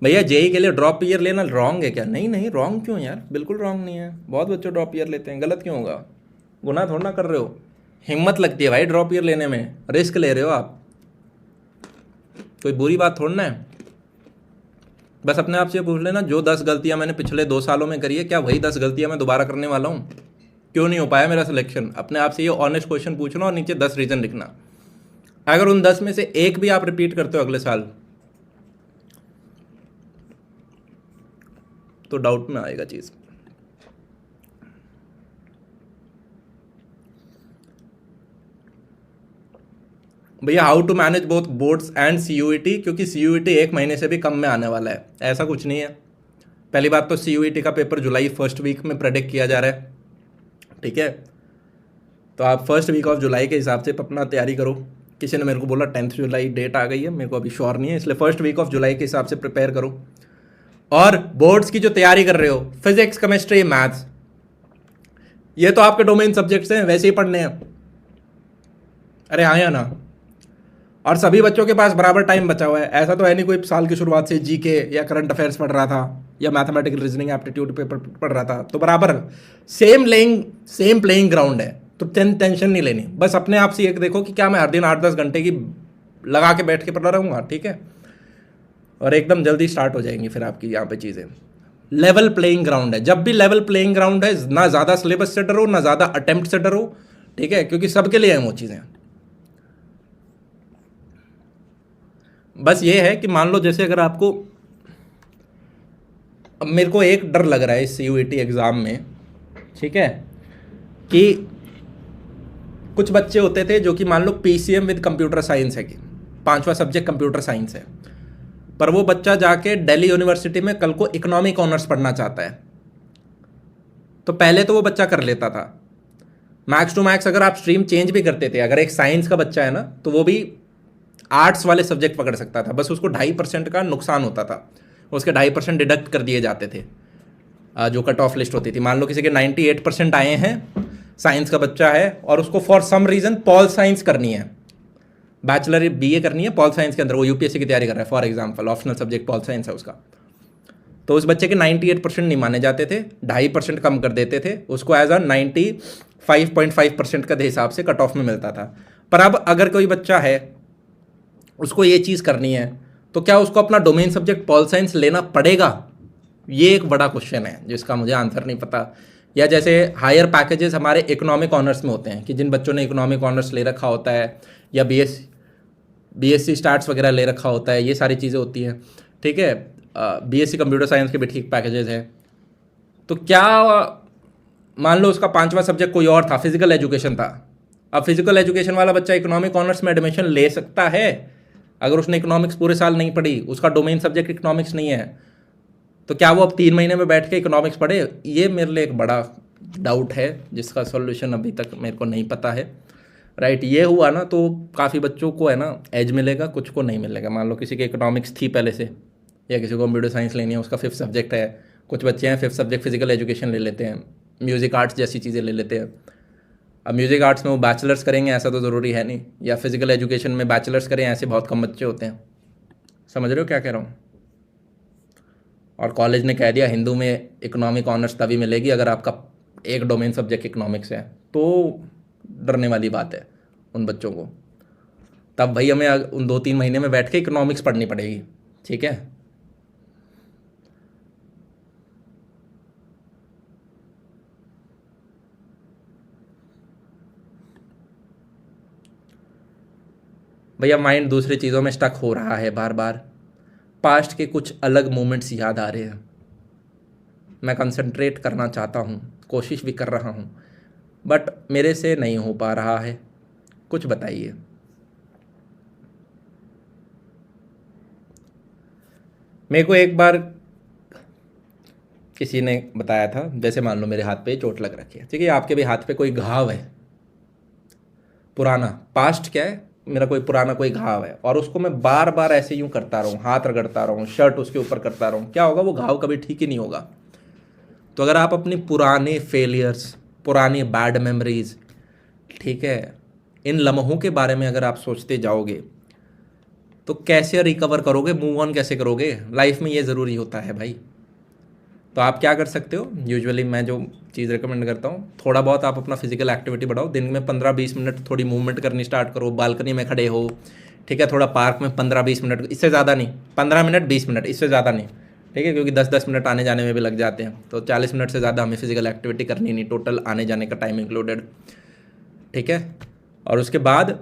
[SPEAKER 1] भैया जेई के लिए ड्रॉप ईयर लेना रॉन्ग है क्या? नहीं नहीं, रॉन्ग क्यों यार, बिल्कुल रॉन्ग नहीं है। बहुत बच्चे ड्रॉप ईयर लेते हैं, गलत क्यों होगा? गुनाह थोड़ा ना कर रहे हो। हिम्मत लगती है भाई ड्रॉप ईयर लेने में, रिस्क ले रहे हो आप, कोई बुरी बात थोड़ा ना है। बस अपने आप से पूछ लेना, जो 10 गलतियां मैंने पिछले 2 सालों में करी है, क्या वही 10 गलतियां मैं दोबारा करने वाला हूँ? क्यों नहीं हो पाया मेरा सिलेक्शन? अपने आप से ये ऑनेस्ट क्वेश्चन पूछना और नीचे 10 रीजन लिखना। अगर उन 10 में से एक भी आप रिपीट करते हो अगले साल, तो डाउट में आएगा चीज़। भैया how to manage both boards and CUET, क्योंकि सीयूईटी 1 महीने से भी कम में आने वाला है, ऐसा कुछ नहीं है। पहली बात तो सीयूईटी का पेपर जुलाई फर्स्ट वीक में प्रेडिक्ट किया जा रहा है। ठीक है, तो आप फर्स्ट वीक ऑफ जुलाई के हिसाब से अपना तैयारी करो। किसी ने मेरे को बोला 10 जुलाई डेट आ गई है, मेरे को अभी श्योर नहीं है, इसलिए फर्स्ट वीक ऑफ जुलाई के हिसाब से प्रिपेयर करो। और बोर्ड्स की जो तैयारी कर रहे हो, फिजिक्स केमिस्ट्री मैथ्स, ये तो आपके डोमेन सब्जेक्ट्स हैं, वैसे ही पढ़ने हैं। अरे हाँ या ना? और सभी बच्चों के पास बराबर टाइम बचा हुआ है। ऐसा तो है नहीं कोई साल की शुरुआत से जीके या करंट अफेयर्स पढ़ रहा था या मैथमेटिकल रीजनिंग एप्टीट्यूड पेपर पढ़ रहा था, तो बराबर सेम प्लेइंग ग्राउंड है। तो टेंशन नहीं लेनी, बस अपने आप से एक देखो कि क्या मैं हर दिन 8-10 घंटे की लगा के बैठ के पढ़ रहूँगा। ठीक है, और एकदम जल्दी स्टार्ट हो जाएंगी फिर आपकी यहाँ पे चीज़ें। लेवल प्लेइंग ग्राउंड है, जब भी लेवल प्लेइंग ग्राउंड है, ना ज़्यादा सिलेबस से डरो, ना ज़्यादा अटेम्प्ट से डरो, ठीक है, क्योंकि सबके लिए हैं वो चीज़ें। बस ये है कि मान लो जैसे अगर आपको, अब मेरे को एक डर लग रहा है इस CUET एग्ज़ाम में, ठीक है, कि कुछ बच्चे होते थे जो कि मान लो PCM विद कंप्यूटर साइंस है, कि 5वां सब्जेक्ट कंप्यूटर साइंस है, पर वो बच्चा जाके दिल्ली यूनिवर्सिटी में कल को इकोनॉमिक ऑनर्स पढ़ना चाहता है। तो पहले तो वो बच्चा कर लेता था, मैक्स टू मैक्स अगर आप स्ट्रीम चेंज भी करते थे, अगर एक साइंस का बच्चा है ना, तो वो भी आर्ट्स वाले सब्जेक्ट पकड़ सकता था, बस उसको 2.5% का नुकसान होता था, उसके 2.5% डिडक्ट कर दिए जाते थे जो कट ऑफ लिस्ट होती थी। मान लो किसी के 98% आए हैं, साइंस का बच्चा है, और उसको for some reason pol science करनी है, बैचलर BA करनी है पॉल साइंस के अंदर, वो UPSC की तैयारी कर रहा है for example, optional subject pol science है उसका, तो उस बच्चे के 98% नहीं माने जाते थे, 2.5% कम कर देते थे, उसको एज अ 95.5% के हिसाब से कट ऑफ में मिलता था। पर अब अगर कोई बच्चा है उसको ये चीज़ करनी है, तो क्या उसको अपना डोमेन सब्जेक्ट पॉल साइंस लेना पड़ेगा? ये एक बड़ा क्वेश्चन है जिसका मुझे आंसर नहीं पता। या जैसे हायर पैकेजेस हमारे इकोनॉमिक ऑनर्स में होते हैं, कि जिन बच्चों ने इकोनॉमिक ऑनर्स ले रखा होता है, या BSc स्टार्ट्स वगैरह ले रखा होता है, ये सारी चीज़ें होती हैं, ठीक है। BSc कंप्यूटर साइंस के भी ठीक पैकेजेस हैं। तो क्या मान लो उसका 5वां सब्जेक्ट कोई और था, फिजिकल एजुकेशन था, अब फिजिकल एजुकेशन वाला बच्चा इकोनॉमिक ऑनर्स में एडमिशन ले सकता है अगर उसने इकोनॉमिक्स पूरे साल नहीं पढ़ी, उसका डोमेन सब्जेक्ट इकोनॉमिक्स नहीं है, तो क्या वो अब 3 महीने में बैठ के इकोनॉमिक्स पढ़े? ये मेरे लिए एक बड़ा डाउट है जिसका सॉल्यूशन अभी तक मेरे को नहीं पता है। राइट, ये हुआ ना तो काफ़ी बच्चों को है ना एज मिलेगा, कुछ को नहीं मिलेगा। मान लो किसी के इकोनॉमिक्स थी पहले से, या किसी को कंप्यूटर साइंस लेनी है, उसका 5th सब्जेक्ट है, कुछ बच्चे हैं 5th सब्जेक्ट फिजिकल एजुकेशन ले लेते हैं, म्यूज़िक आर्ट्स जैसी चीज़ें ले लेते हैं। अब म्यूज़िक आर्ट्स में वो बैचलर्स करेंगे ऐसा तो ज़रूरी है नहीं, या फिजिकल एजुकेशन में बैचलर्स करें, ऐसे बहुत कम बच्चे होते हैं। समझ रहे हो क्या कह रहा हूँ? और कॉलेज ने कह दिया हिंदू में इकोनॉमिक ऑनर्स तभी मिलेगी अगर आपका एक डोमेन सब्जेक्ट इकोनॉमिक्स है, तो डरने वाली बात है उन बच्चों को। तब भाई हमें उन 2-3 महीने में बैठ के इकोनॉमिक्स पढ़नी पड़ेगी, ठीक है। भैया माइंड दूसरी चीज़ों में स्टक हो रहा है बार बार, पास्ट के कुछ अलग मोमेंट्स याद आ रहे हैं, मैं कंसंट्रेट करना चाहता हूँ, कोशिश भी कर रहा हूँ, बट मेरे से नहीं हो पा रहा है, कुछ बताइए। मेरे को एक बार किसी ने बताया था, जैसे मान लो मेरे हाथ पे चोट लग रखी है, ठीक है, आपके भी हाथ पे कोई घाव है पुराना, पास्ट क्या है, मेरा कोई पुराना कोई घाव है, और उसको मैं बार बार ऐसे यूं करता रहूँ, हाथ रगड़ता रहूँ, शर्ट उसके ऊपर करता रहूँ, क्या होगा? वो घाव कभी ठीक ही नहीं होगा। तो अगर आप अपनी पुराने फेलियर्स, पुरानी बैड मेमोरीज, ठीक है, इन लम्हों के बारे में अगर आप सोचते जाओगे तो कैसे रिकवर करोगे, मूव ऑन कैसे करोगे? लाइफ में ये ज़रूरी होता है भाई। तो आप क्या कर सकते हो, यूजुअली मैं जो चीज़ रिकमेंड करता हूँ, थोड़ा बहुत आप अपना फिजिकल एक्टिविटी बढ़ाओ, दिन में 15-20 मिनट थोड़ी मूवमेंट करनी स्टार्ट करो, बालकनी में खड़े हो, ठीक है, थोड़ा पार्क में 15-20 मिनट, इससे ज़्यादा नहीं, 15 मिनट 20 मिनट, इससे ज़्यादा नहीं, ठीक है, क्योंकि 10-10 मिनट आने जाने में भी लग जाते हैं, तो 40 मिनट से ज़्यादा हमें फिजिकल एक्टिविटी करनी नहीं, टोटल आने जाने का टाइम इंक्लूडेड, ठीक है। और उसके बाद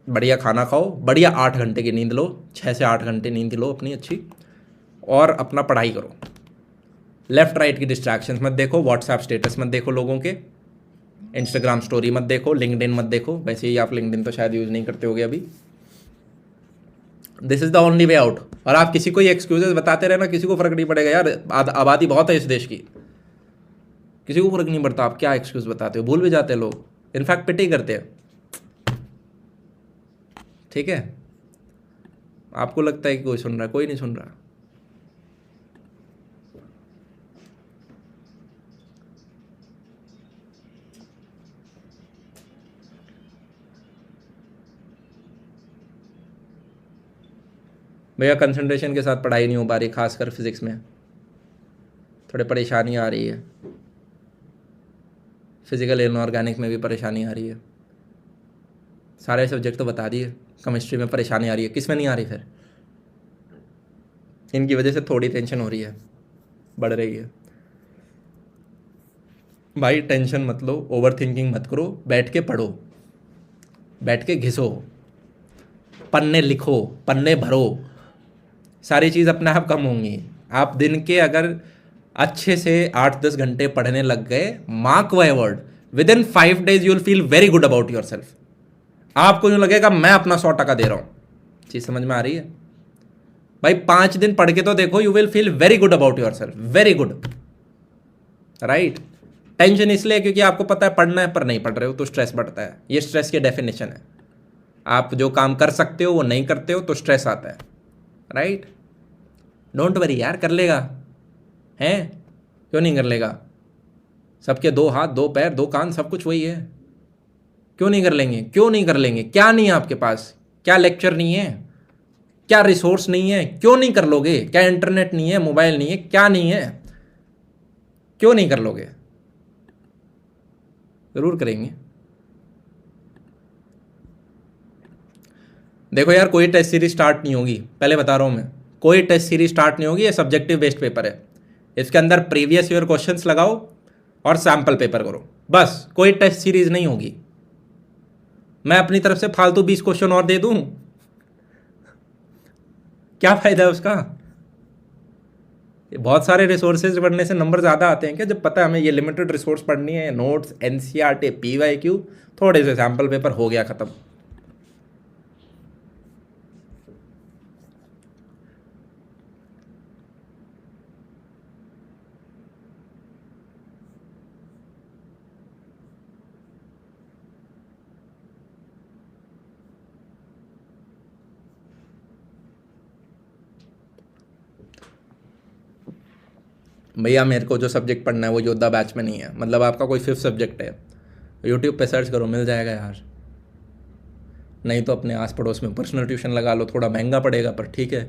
[SPEAKER 1] बढ़िया खाना खाओ, बढ़िया 8 घंटे की नींद लो, 6 से 8 घंटे नींद लो अपनी अच्छी, और अपना पढ़ाई करो। लेफ्ट राइट की डिस्ट्रैक्शंस मत देखो, व्हाट्सएप स्टेटस मत देखो लोगों के, इंस्टाग्राम स्टोरी मत देखो, लिंक्डइन मत देखो, वैसे ही आप लिंक्डइन तो शायद यूज़ नहीं करते होगे अभी। This is the only way out. और आप किसी को ये एक्सक्यूजेस बताते रहना, किसी को फ़र्क नहीं पड़ेगा यार, आबादी बहुत है इस देश की, किसी को फ़र्क नहीं पड़ता आप क्या एक्सक्यूज़ बताते हो, भूल भी जाते हैं लोग, इनफैक्ट पिटी करते हैं, ठीक है। आपको लगता है कि कोई सुन रहा है, कोई नहीं सुन रहा। भैया कंसंट्रेशन के साथ पढ़ाई नहीं हो पा रही, खासकर फिजिक्स में थोड़ी परेशानी आ रही है, फिजिकल इनऑर्गेनिक में भी परेशानी आ रही है, सारे सब्जेक्ट तो बता दिए, केमिस्ट्री में परेशानी आ रही है, किस में नहीं आ रही फिर? इनकी वजह से थोड़ी टेंशन हो रही है, बढ़ रही है। भाई टेंशन मत लो, ओवर थिंकिंग मत करो, बैठ के पढ़ो, बैठ के घिसो, पन्ने लिखो, पन्ने भरो, सारी चीज़ अपने आप कम होंगी। आप दिन के अगर अच्छे से 8-10 घंटे पढ़ने लग गए, mark my word, with in 5 days you will feel very good about your self. आपको यूँ लगेगा मैं अपना 100% दे रहा हूँ। चीज़ समझ में आ रही है भाई? 5 दिन पढ़ के तो देखो, you will feel very good about your self, very good, right. Tension इसलिए क्योंकि आपको पता है पढ़ना है पर नहीं पढ़ रहे हो तो स्ट्रेस बढ़ता है। ये स्ट्रेस की डेफिनेशन है। आप जो काम कर सकते हो वो नहीं करते हो तो स्ट्रेस आता है, राइट। डोंट वरी यार, कर लेगा, हैं? क्यों नहीं कर लेगा? सबके 2 हाथ 2 पैर 2 कान सब कुछ वही है। क्यों नहीं कर लेंगे? क्यों नहीं कर लेंगे? क्या नहीं है आपके पास? क्या लेक्चर नहीं है? क्या रिसोर्स नहीं है? क्यों नहीं कर लोगे? क्या इंटरनेट नहीं है, मोबाइल नहीं है, क्या नहीं है? क्यों नहीं कर लोगे? जरूर करेंगे। देखो यार, कोई टेस्ट सीरीज स्टार्ट नहीं होगी, पहले बता रहा हूं मैं, कोई टेस्ट सीरीज स्टार्ट नहीं होगी। ये सब्जेक्टिव बेस्ड पेपर है। इसके अंदर प्रीवियस ईयर क्वेश्चंस लगाओ और सैंपल पेपर करो, बस। कोई टेस्ट सीरीज नहीं होगी। मैं अपनी तरफ से फालतू 20 क्वेश्चन और दे दूं, क्या फायदा है उसका? बहुत सारे रिसोर्सेज पढ़ने से नंबर ज़्यादा आते हैं क्या? जब पता है हमें ये लिमिटेड रिसोर्स पढ़नी है, नोट्स, एनसीईआरटी, पीवाईक्यू, थोड़े से सैंपल पेपर, हो गया ख़त्म। भैया मेरे को जो सब्जेक्ट पढ़ना है वो योद्धा बैच में नहीं है। मतलब आपका कोई 5th सब्जेक्ट है, यूट्यूब पे सर्च करो, मिल जाएगा यार। नहीं तो अपने आस पड़ोस में पर्सनल ट्यूशन लगा लो, थोड़ा महंगा पड़ेगा पर ठीक है,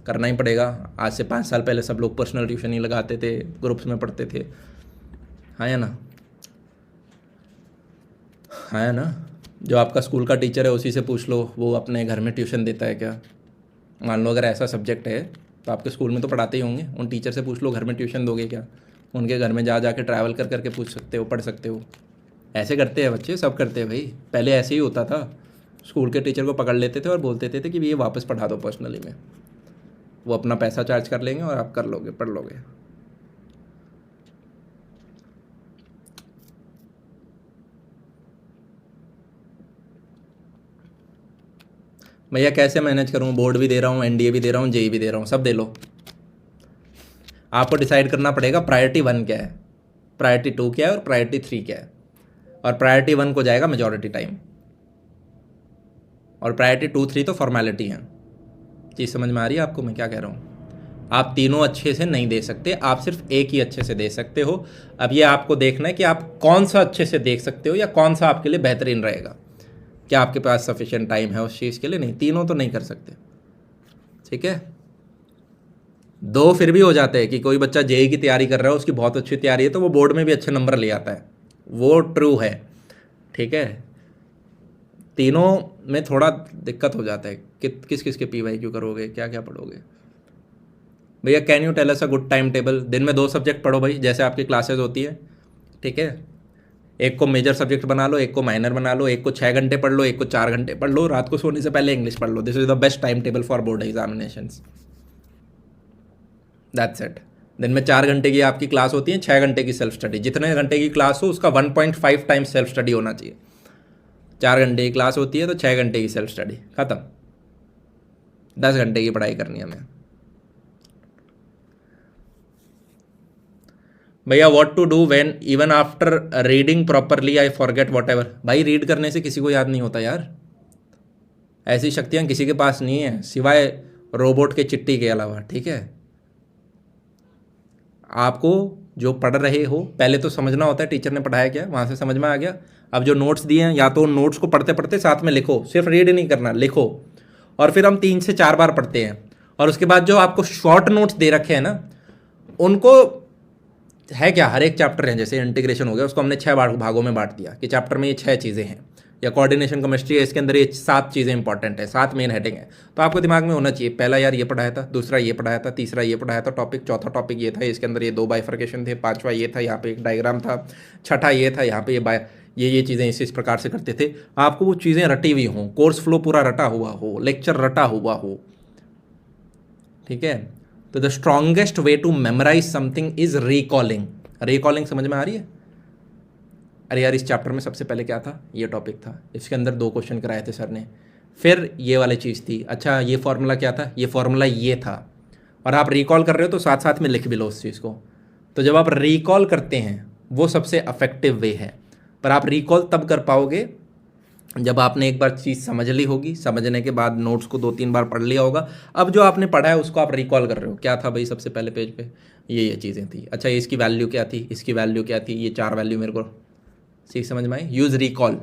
[SPEAKER 1] करना ही पड़ेगा। आज से 5 साल पहले सब लोग पर्सनल ट्यूशन ही लगाते थे, ग्रुप्स में पढ़ते थे। हाँ या ना? हाँ या ना? जो आपका स्कूल का टीचर है उसी से पूछ लो, वो अपने घर में ट्यूशन देता है क्या? मान लो अगर ऐसा सब्जेक्ट है तो आपके स्कूल में तो पढ़ाते ही होंगे, उन टीचर से पूछ लो घर में ट्यूशन दोगे क्या? उनके घर में जा के ट्रैवल कर करके पूछ सकते हो, पढ़ सकते हो। ऐसे करते हैं बच्चे, सब करते हैं भाई। पहले ऐसे ही होता था, स्कूल के टीचर को पकड़ लेते थे और बोलते थे कि ये वापस पढ़ा दो पर्सनली में। वो अपना पैसा चार्ज कर लेंगे और आप कर लोगे, पढ़ लोगे। भैया कैसे मैनेज करूँ? बोर्ड भी दे रहा हूँ, एनडीए भी दे रहा हूँ, जेई भी दे रहा हूँ, सब दे लो। आपको डिसाइड करना पड़ेगा प्रायोरिटी 1 क्या है, प्रायोरिटी 2 क्या है और प्रायोरिटी 3 क्या है। और प्रायोरिटी 1 को जाएगा मेजॉरिटी टाइम, और प्रायोरिटी 2, 3 तो फॉर्मेलिटी है। चीज़ समझ में आ रही है आपको मैं क्या कह रहा हूँ? आप तीनों अच्छे से नहीं दे सकते, आप सिर्फ एक ही अच्छे से दे सकते हो। अब ये आपको देखना है कि आप कौन सा अच्छे से देख सकते हो या कौन सा आपके लिए बेहतरीन रहेगा। क्या आपके पास सफिशिएंट टाइम है उस चीज़ के लिए? नहीं, तीनों तो नहीं कर सकते, ठीक है। 2 फिर भी हो जाते हैं कि कोई बच्चा जेई की तैयारी कर रहा है, उसकी बहुत अच्छी तैयारी है तो वो बोर्ड में भी अच्छे नंबर ले आता है, वो ट्रू है, ठीक है। तीनों में थोड़ा दिक्कत हो जाता है कि किस किस के पीवाईक्यू करोगे, क्या क्या पढ़ोगे। भैया can you tell us a good time table? दिन में 2 सब्जेक्ट पढ़ो भाई, जैसे आपकी क्लासेस होती है, ठीक है। एक को मेजर सब्जेक्ट बना लो, एक को माइनर बना लो, एक को 6 घंटे पढ़ लो, एक को 4 घंटे पढ़ लो। रात को सोने से पहले इंग्लिश पढ़ लो। This is the best time table for board examinations. That's it. दिन में 4 घंटे की आपकी क्लास होती है, 6 घंटे की सेल्फ स्टडी। जितने घंटे की क्लास हो उसका 1.5 टाइम्स सेल्फ स्टडी होना चाहिए। 4 घंटे की क्लास होती है तो 6 घंटे की सेल्फ स्टडी, खत्म। 10 घंटे की पढ़ाई करनी है हमें। भैया what to do when even after reading properly I forget whatever? भाई रीड करने से किसी को याद नहीं होता यार, ऐसी शक्तियाँ किसी के पास नहीं है सिवाय रोबोट के चिट्ठी के अलावा, ठीक है। आपको जो पढ़ रहे हो पहले तो समझना होता है टीचर ने पढ़ाया क्या, वहाँ से समझ में आ गया। अब जो नोट्स दिए हैं या तो उन नोट्स को पढ़ते पढ़ते साथ में लिखो, सिर्फ रीड नहीं करना, लिखो। और फिर हम 3 से 4 बार पढ़ते हैं। और उसके बाद जो आपको शॉर्ट नोट्स दे रखे हैं ना, उनको है क्या, हर एक चैप्टर है, जैसे इंटीग्रेशन हो गया, उसको हमने 6 भागों में बांट दिया कि चैप्टर में ये 6 चीज़ें हैं, या कोऑर्डिनेशन केमिस्ट्री है, इसके अंदर ये 7 चीज़ें इंपॉर्टेंट है, 7 मेन हेडिंग है। तो आपको दिमाग में होना चाहिए, पहला यार ये पढ़ाया था, दूसरा ये पढ़ाया था, तीसरा ये पढ़ाया था टॉपिक, चौथा टॉपिक ये था, इसके अंदर ये 2 बाइफर्केशन थे, पांचवा ये था, यहाँ पे एक डायग्राम था, छठा ये था, यहाँ पे ये चीज़ें इस प्रकार से करते थे। आपको वो चीज़ें रटी हुई हों, कोर्स फ्लो पूरा रटा हुआ हो, लेक्चर रटा हुआ हो, ठीक है। तो the strongest way to memorise something is recalling. Recalling समझ में आ रही है? अरे यार इस चैप्टर में सबसे पहले क्या था, ये टॉपिक था, इसके अंदर 2 क्वेश्चन कराए थे सर ने, फिर ये वाली चीज़ थी, अच्छा ये फॉर्मूला क्या था, ये फॉर्मूला ये था, और आप रिकॉल कर रहे हो तो साथ साथ में लिख भी लो उस चीज़ को। तो जब आप रिकॉल करते हैं वो सबसे अफेक्टिव वे है, पर आप रिकॉल तब कर पाओगे जब आपने एक बार चीज़ समझ ली होगी, समझने के बाद नोट्स को 2-3 बार पढ़ लिया होगा, अब जो आपने पढ़ा है उसको आप रिकॉल कर रहे हो, क्या था भाई सबसे पहले पेज पे ये चीज़ें थी, अच्छा इसकी वैल्यू क्या थी, इसकी वैल्यू क्या थी, ये 4 वैल्यू मेरे को सीख समझ में आई। Use recall.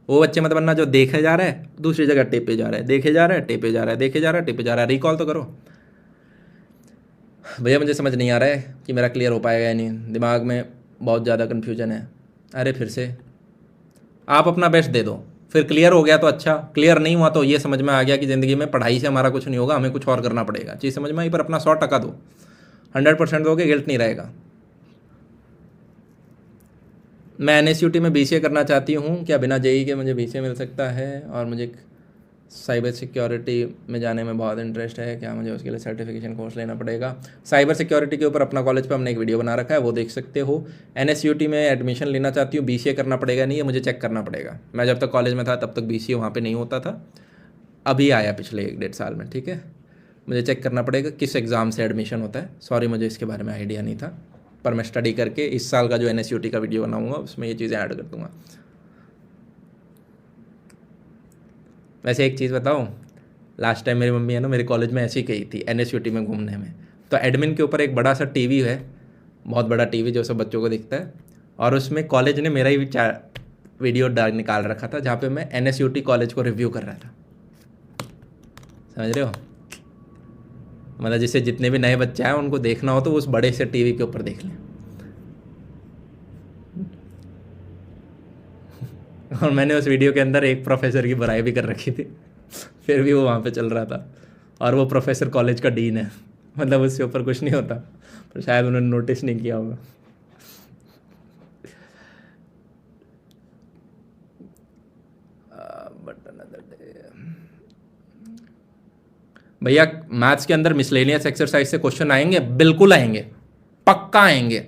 [SPEAKER 1] वो बच्चे मत बनना जो देखे जा रहा है दूसरी जगह टेपे जा रहा है, देखे जा रहा है टेपे जा रहा है, देखे जा रहा है टेपे जा रहा है। रिकॉल तो करो। भैया मुझे समझ नहीं आ रहा है कि मेरा क्लियर हो पाएगा या नहीं, दिमाग में बहुत ज़्यादा कन्फ्यूजन है। अरे फिर से आप अपना बेस्ट दे दो, फिर क्लियर हो गया तो अच्छा, क्लियर नहीं हुआ तो ये समझ में आ गया कि ज़िंदगी में पढ़ाई से हमारा कुछ नहीं होगा, हमें कुछ और करना पड़ेगा। चीज़ समझ में आई, पर अपना 100% दो, 100% दोगे, गिल्ट नहीं रहेगा। मैं NSUT में BCA करना चाहती हूँ, क्या बिना JEE के मुझे BCA मिल सकता है? और मुझे साइबर सिक्योरिटी में जाने में बहुत इंटरेस्ट है, क्या मुझे उसके लिए सर्टिफिकेशन कोर्स लेना पड़ेगा? साइबर सिक्योरिटी के ऊपर अपना कॉलेज पे हमने एक वीडियो बना रखा है, वो देख सकते हो। NSUT में एडमिशन लेना चाहती हूँ, BCA करना पड़ेगा नहीं, ये मुझे चेक करना पड़ेगा। मैं जब तक कॉलेज में था तब तक BCA वहाँ पर नहीं होता था, अभी आया पिछले 1-1.5 साल में, ठीक है। मुझे चेक करना पड़ेगा किस एग्ज़ाम से एडमिशन होता है, सॉरी मुझे इसके बारे में आइडिया नहीं था, पर मैं स्टडी करके इस साल का जो NSUT का वीडियो बनाऊंगा उसमें ये चीज़ें ऐड कर दूंगा। वैसे एक चीज़ बताऊं, लास्ट टाइम मेरी मम्मी है ना मेरे कॉलेज में ऐसी कही थी NSUT में घूमने में, तो एडमिन के ऊपर एक बड़ा सा टीवी है, बहुत बड़ा टीवी जो सब बच्चों को दिखता है, और उसमें कॉलेज ने मेरा ही वीडियो निकाल रखा था जहाँ पे मैं NSUT कॉलेज को रिव्यू कर रहा था। समझ रहे हो? मतलब जिससे जितने भी नए बच्चे हैं उनको देखना हो तो उस बड़े से टीवी के ऊपर देख लें। और मैंने उस वीडियो के अंदर एक प्रोफेसर की बुराई भी कर रखी थी, फिर भी वो वहाँ पे चल रहा था, और वो प्रोफेसर कॉलेज का डीन है, मतलब उसके ऊपर कुछ नहीं होता, पर शायद उन्होंने नोटिस नहीं किया होगा। भैया मैथ्स के अंदर मिसलेनियस एक्सरसाइज से क्वेश्चन आएंगे, बिल्कुल आएंगे, पक्का आएंगे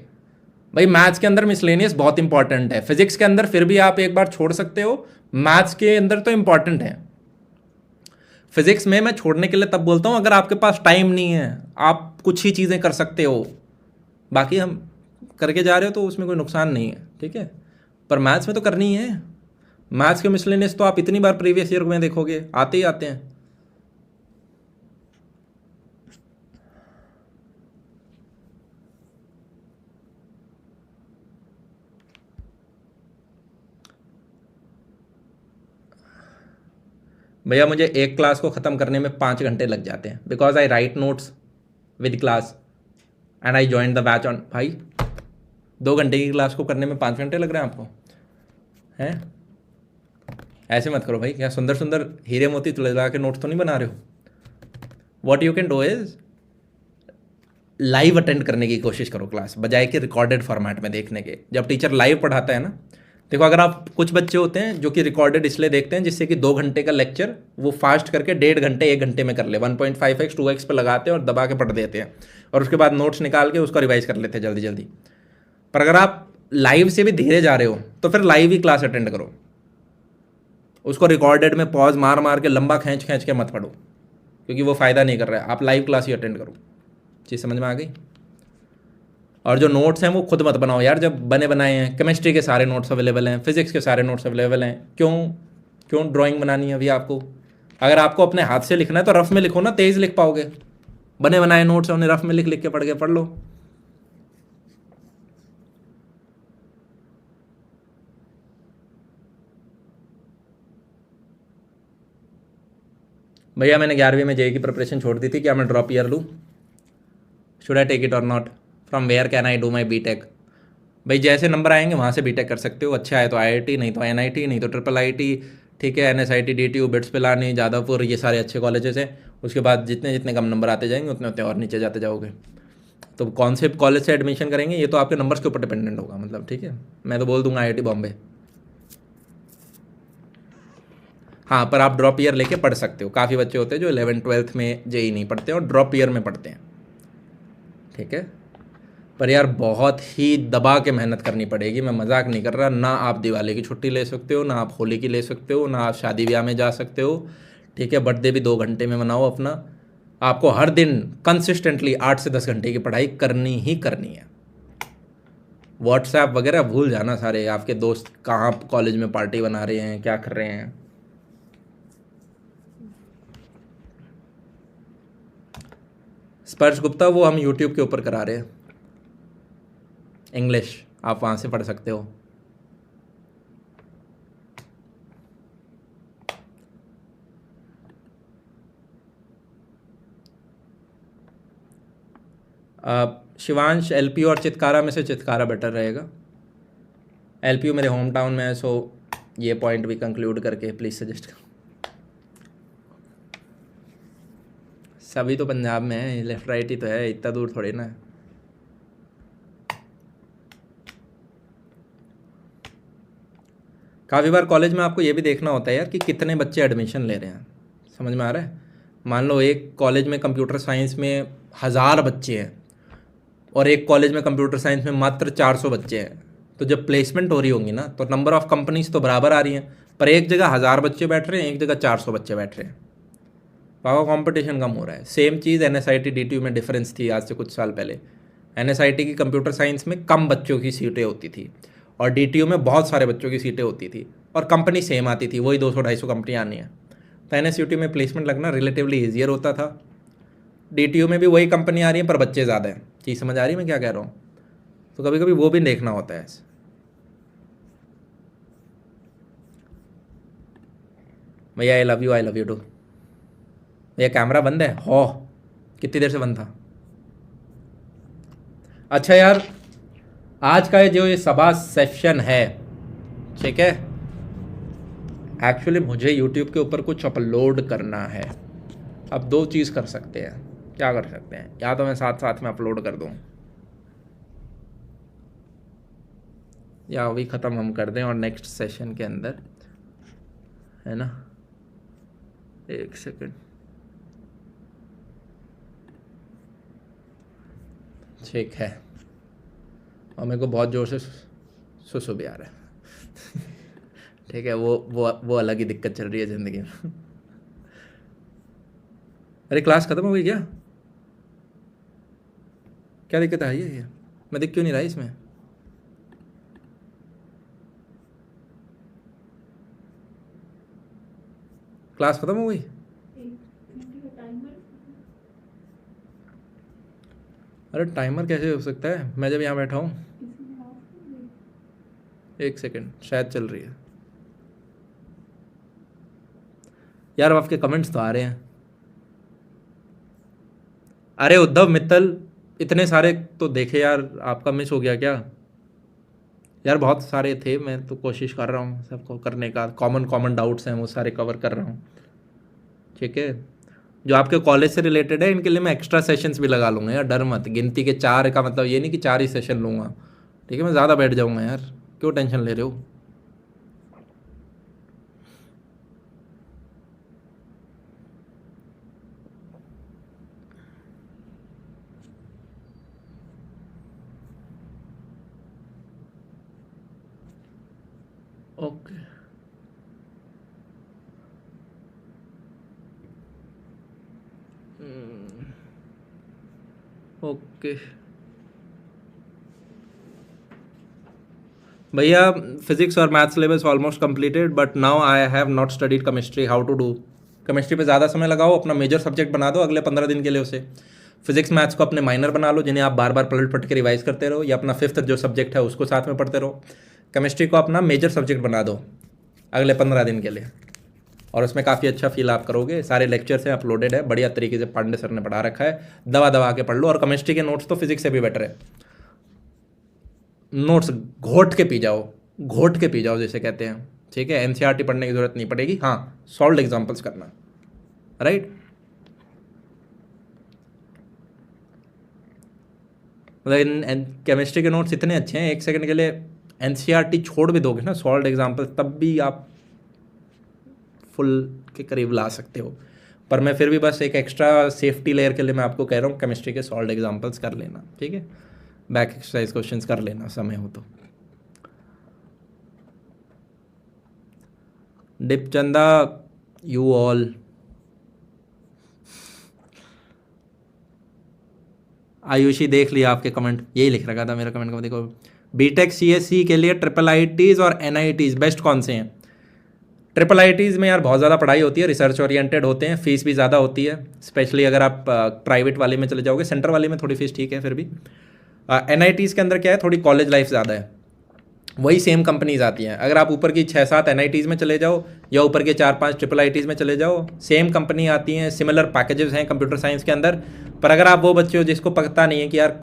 [SPEAKER 1] भाई। मैथ्स के अंदर मिसलेनियस बहुत इंपॉर्टेंट है, फिजिक्स के अंदर फिर भी आप एक बार छोड़ सकते हो, मैथ्स के अंदर तो इंपॉर्टेंट है। फिजिक्स में मैं छोड़ने के लिए तब बोलता हूं अगर आपके पास टाइम नहीं है, आप कुछ ही चीज़ें कर सकते हो, बाकी हम करके जा रहे हो तो उसमें कोई नुकसान नहीं है, ठीक है। पर मैथ्स में तो करनी ही है। मैथ्स के मिसलेनियस तो आप इतनी बार प्रीवियस ईयर में देखोगे, आते ही आते हैं। भैया मुझे एक क्लास को ख़त्म करने में 5 घंटे लग जाते हैं, because I right notes with class and I join the batch on. भाई 2 घंटे की क्लास को करने में 5 घंटे लग रहे हैं आपको, हैं? ऐसे मत करो भाई, क्या सुंदर सुंदर हीरे मोती तुलगा के नोट्स तो नहीं बना रहे हो। What you can do is live attend करने की कोशिश करो क्लास, बजाय कि रिकॉर्डेड फॉर्मेट में देखने के। जब टीचर लाइव पढ़ाता है ना, देखो अगर आप, कुछ बच्चे होते हैं जो कि रिकॉर्डेड इसलिए देखते हैं जिससे कि 2 घंटे का लेक्चर वो फास्ट करके 1.5 घंटे 1 घंटे में कर ले, 1.5x 2x पे लगाते हैं और दबा के पढ़ देते हैं, और उसके बाद नोट्स निकाल के उसको रिवाइज कर लेते हैं जल्दी जल्दी। पर अगर आप लाइव से भी धीरे जा रहे हो तो फिर लाइव ही क्लास अटेंड करो, उसको रिकॉर्डेड में पॉज मार मार के लंबा खींच खींच के मत पढ़ो, क्योंकि वो फ़ायदा नहीं कर रहा है। आप लाइव क्लास ही अटेंड करो। चीज़ समझ में आ गई? और जो नोट्स हैं वो खुद मत बनाओ यार, जब बने बनाए हैं। केमिस्ट्री के सारे नोट्स अवेलेबल हैं, फिजिक्स के सारे नोट्स अवेलेबल हैं, क्यों ड्राइंग बनानी है अभी आपको? अगर आपको अपने हाथ से लिखना है तो रफ में लिखो ना, तेज़ लिख पाओगे। बने बनाए नोट्स उन्हें रफ में लिख लिख के पढ़ लो। भैया मैंने 11वीं में JEE की प्रिपरेशन छोड़ दी थी, क्या मैं ड्रॉप ईयर लूँ? शुड आई टेक इट और not? From where can I do my BTech? भाई जैसे नंबर आएंगे वहाँ से बीटेक कर सकते हो, अच्छे आए तो आईआईटी, नहीं तो एनआईटी, नहीं तो ट्रिपल आईटी, ठीक है, NSIT, DTU, bits Pilani, Jadavpur, ये सारे अच्छे कॉलेजेस हैं। उसके बाद जितने जितने कम नंबर आते जाएंगे उतने उतने और नीचे जाते जाओगे। तो कौन से कॉलेज से एडमिशन करेंगे ये तो आपके नंबर्स के ऊपर डिपेंडेंट होगा, मतलब ठीक है। मैं तो बोल दूंगा आईआईटी बॉम्बे। हाँ, पर आप ड्रॉप ईयर लेके पढ़ सकते हो। काफ़ी बच्चे होते हैं जो 11th-12th में जेई नहीं पढ़ते और ड्रॉप ईयर में पढ़ते हैं, ठीक है। पर यार बहुत ही दबा के मेहनत करनी पड़ेगी, मैं मजाक नहीं कर रहा। ना आप दिवाली की छुट्टी ले सकते हो, ना आप होली की ले सकते हो, ना आप शादी ब्याह में जा सकते हो, ठीक है। बर्थडे भी 2 घंटे में मनाओ अपना। आपको हर दिन कंसिस्टेंटली 8 से 10 घंटे की पढ़ाई करनी ही करनी है। व्हाट्सएप वगैरह भूल जाना सारे, आपके दोस्त कहाँ कॉलेज में पार्टी बना रहे हैं, क्या कर रहे हैं। स्पर्श गुप्ता वो हम यूट्यूब के ऊपर करा रहे हैं, इंग्लिश, आप वहाँ से पढ़ सकते हो। शिवांश, एलपीयू और चितकारा में से चितकारा बेटर रहेगा। एलपीयू मेरे होम टाउन में है, सो ये पॉइंट भी कंक्लूड करके प्लीज़ सजेस्ट करो। सभी तो पंजाब में है, लेफ्ट राइट ही तो है, इतना दूर थोड़ी ना है। काफ़ी बार कॉलेज में आपको ये भी देखना होता है यार कि कितने बच्चे एडमिशन ले रहे हैं, समझ में आ रहा है। मान लो एक कॉलेज में कंप्यूटर साइंस में 1000 बच्चे हैं और एक कॉलेज में कंप्यूटर साइंस में मात्र 400 बच्चे हैं, तो जब प्लेसमेंट हो रही होंगी ना तो नंबर ऑफ़ कंपनीज तो बराबर आ रही हैं, पर एक जगह 1000 बच्चे बैठ रहे हैं, एक जगह 400 बच्चे बैठ रहे हैं, वहाँ कंपटीशन कम हो रहा है। सेम चीज़ एनएसआईटी डीटीयू में डिफरेंस थी आज से कुछ साल पहले। एनएसआईटी की कंप्यूटर साइंस में कम बच्चों की सीटें होती थी और डीटीयू में बहुत सारे बच्चों की सीटें होती थी और कंपनी सेम आती थी, वही 200-250 कंपनी आनी है। तो एनएसयूटी में प्लेसमेंट लगना रिलेटिवली ईजियर होता था। डीटीयू में भी वही कंपनी आ रही है पर बच्चे ज़्यादा हैं। चीज़ समझ आ रही है मैं क्या कह रहा हूँ। तो कभी कभी वो भी देखना होता है। भैया आई लव यू टू। भैया कैमरा बंद है हो, कितनी देर से बंद था। अच्छा यार, आज का जो ये सभा सेशन है, ठीक है, एक्चुअली मुझे यूट्यूब के ऊपर कुछ अपलोड करना है। अब 2 चीज़ कर सकते हैं, क्या कर सकते हैं, या तो मैं साथ साथ में अपलोड कर दूं या अभी ख़त्म हम कर दें और नेक्स्ट सेशन के अंदर, है ना। 1 सेकेंड, ठीक है। और मेरे को बहुत ज़ोर से सुसु भी आ रहा है ठीक है, वो अलग ही दिक्कत चल रही है ज़िंदगी में अरे क्लास ख़त्म हो गई क्या? क्या दिक्कत आई है? ये मैं दिख क्यों नहीं रहा इसमें? क्लास ख़त्म हो गई? अरे टाइमर कैसे हो सकता है, मैं जब यहाँ बैठा हूँ। 1 सेकेंड, शायद चल रही है यार। आपके कमेंट्स तो आ रहे हैं। अरे उद्धव मित्तल, इतने सारे तो देखे यार, आपका मिस हो गया क्या यार? बहुत सारे थे, मैं तो कोशिश कर रहा हूँ सबको करने का। कॉमन डाउट्स हैं वो सारे कवर कर रहा हूँ, ठीक है। जो आपके कॉलेज से रिलेटेड है इनके लिए मैं एक्स्ट्रा सेशंस भी लगा लूँगा यार, डर मत। गिनती के 4 का मतलब ये नहीं कि 4 ही सेशन लूँगा, ठीक है। मैं ज़्यादा बैठ जाऊँगा यार, क्यों टेंशन ले रहे हो। ओके ओके भैया, फिजिक्स और math syllabus almost completed but now I have not studied chemistry, how to do. Chemistry पे ज़्यादा समय लगाओ, अपना मेजर सब्जेक्ट बना दो अगले 15 दिन के लिए उसे। फिजिक्स मैथ्स को अपने माइनर बना लो जिन्हें आप बार बार पलट पलट के रिवाइज करते रहो, या अपना 5th जो सब्जेक्ट है उसको साथ में पढ़ते रहो। केमिस्ट्री को अपना मेजर सब्जेक्ट बना दो अगले 15 दिन के लिए, और उसमें काफ़ी अच्छा फील आप करोगे। सारे लेक्चर्स हैं, अपलोडेड है, बढ़िया तरीके से पांडे सर ने पढ़ा रखा है, दवा दवा के पढ़ लो। और केमिस्ट्री के नोट्स तो फिजिक्स से भी बेटर है। नोट्स घोट के पी जाओ, घोट के पी जाओ जैसे कहते हैं, ठीक है। एनसीईआरटी पढ़ने की जरूरत नहीं पड़ेगी, हाँ सॉल्व एग्जाम्पल्स करना, राइट। मतलब केमिस्ट्री के नोट्स इतने अच्छे हैं, एक सेकंड के लिए एनसीईआरटी छोड़ भी दोगे ना, सॉल्व एग्जाम्पल्स, तब भी आप फुल के करीब ला सकते हो। पर मैं फिर भी बस एक एक्स्ट्रा सेफ्टी लेयर के लिए मैं आपको कह रहा हूँ केमिस्ट्री के सॉल्व एग्जाम्पल्स कर लेना, ठीक है। बैक एक्सरसाइज क्वेश्चंस कर लेना समय हो तो। दीपचंदा यू ऑल, आयुषी देख लिया आपके कमेंट, यही लिख रखा था मेरा कमेंट को, देखो बीटेक सीएससी के लिए ट्रिपल आईटीज और एनआईटीज बेस्ट कौन से हैं। ट्रिपल आईटीज़ में यार बहुत ज़्यादा पढ़ाई होती है, रिसर्च ओरिएंटेड होते हैं, फीस भी ज़्यादा होती है, स्पेशली अगर आप प्राइवेट वाले में चले जाओगे। सेंटर वाले में थोड़ी फीस ठीक है, फिर भी एनआईटीज़ के अंदर क्या है, थोड़ी कॉलेज लाइफ ज़्यादा है, वही सेम कंपनीज आती हैं। अगर आप ऊपर की 6-7 एनआईटीज़ में चले जाओ या ऊपर के 4-5 ट्रिपल आईटीज़ में चले जाओ, सेम कंपनी आती हैं, सिमिलर पैकेजेस हैं कंप्यूटर साइंस के अंदर। पर अगर आप वो बच्चे हो जिसको पता नहीं है कि यार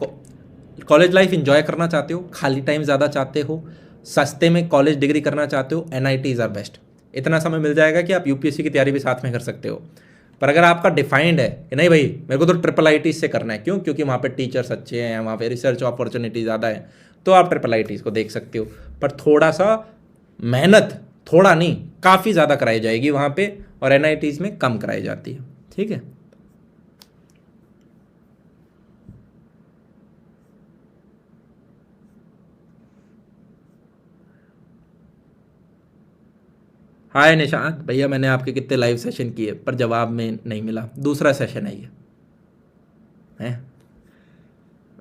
[SPEAKER 1] कॉलेज लाइफ इंजॉय करना चाहते हो, खाली टाइम ज़्यादा चाहते हो, सस्ते में कॉलेज डिग्री करना चाहते हो, एनआईटीज़ आर बेस्ट। इतना समय मिल जाएगा कि आप यूपीएससी की तैयारी भी साथ में कर सकते हो। पर अगर आपका डिफाइंड है कि नहीं भाई मेरे को तो ट्रिपल आईटी से करना है, क्यों, क्योंकि वहाँ पे टीचर्स अच्छे हैं, वहाँ पे रिसर्च अपॉर्चुनिटी ज़्यादा है, तो आप ट्रिपल आईटीज को देख सकते हो। पर थोड़ा सा मेहनत, थोड़ा नहीं काफ़ी ज़्यादा कराई जाएगी वहाँ पे, और एनआईटीज में कम कराई जाती है, ठीक है। हाय निशांत भैया, मैंने आपके कितने लाइव सेशन किए पर जवाब में नहीं मिला, दूसरा सेशन है ये है।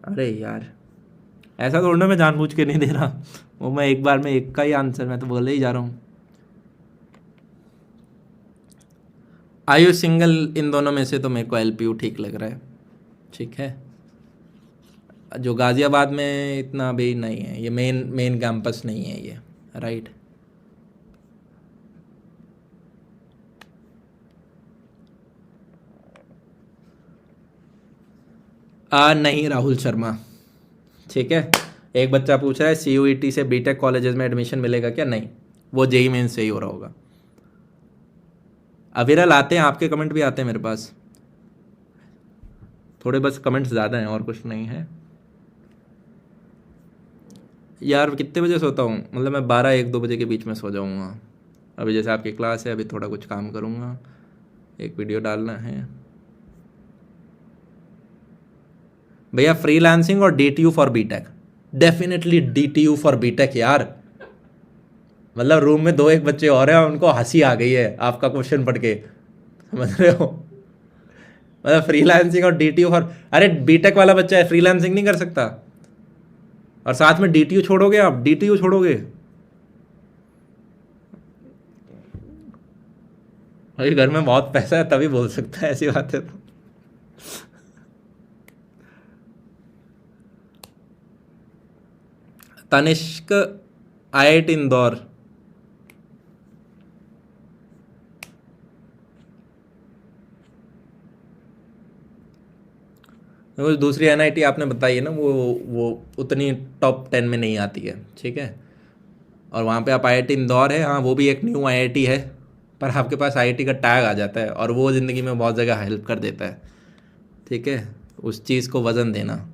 [SPEAKER 1] अरे यार ऐसा थोड़ा ना मैं जानबूझ के नहीं दे रहा, वो मैं एक बार में एक का ही आंसर मैं तो बोले ही जा रहा हूँ। आयु सिंगल, इन दोनों में से तो मेरे को एलपीयू ठीक लग रहा है, ठीक है। जो गाज़ियाबाद में इतना भी नहीं है, ये मेन मेन कैंपस नहीं है ये, राइट। नहीं राहुल शर्मा, ठीक है। एक बच्चा पूछ रहा है सीयूईटी से बीटेक कॉलेजेस में एडमिशन मिलेगा क्या, नहीं, वो जेई मेन से ही हो रहा होगा। अविरल आते हैं, आपके कमेंट भी आते हैं मेरे पास, थोड़े बस कमेंट्स ज़्यादा हैं और कुछ नहीं है। यार कितने बजे सोता हूँ, मतलब मैं 12-1-2 बजे के बीच में सो जाऊँगा। अभी जैसे आपकी क्लास है, अभी थोड़ा कुछ काम करूँगा, एक वीडियो डालना है भैया। फ्रीलांसिंग और DTU for BTech, definitely DTU for BTech यार। मतलब रूम में 2-1 बच्चे और हैं, उनको हंसी आ गई है आपका क्वेश्चन पढ़ के, समझ रहे हो। मतलब फ्रीलांसिंग और डीटीयू फॉर, अरे बीटेक वाला बच्चा है, फ्रीलांसिंग नहीं कर सकता, और साथ में डीटीयू छोड़ोगे, आप डीटीयू छोड़ोगे भाई, घर में बहुत पैसा है तभी बोल सकता है ऐसी बात है तो। तनिष्क, आईआईटी इंदौर, वो दूसरी एनआईटी आपने बताई है ना, वो उतनी टॉप 10 में नहीं आती है, ठीक है। और वहाँ पे आप आईआईटी इंदौर है, हाँ वो भी एक न्यू आईआईटी है, पर आपके पास आईआईटी का टैग आ जाता है, और वो ज़िंदगी में बहुत जगह हेल्प कर देता है, ठीक है। उस चीज़ को वज़न देना।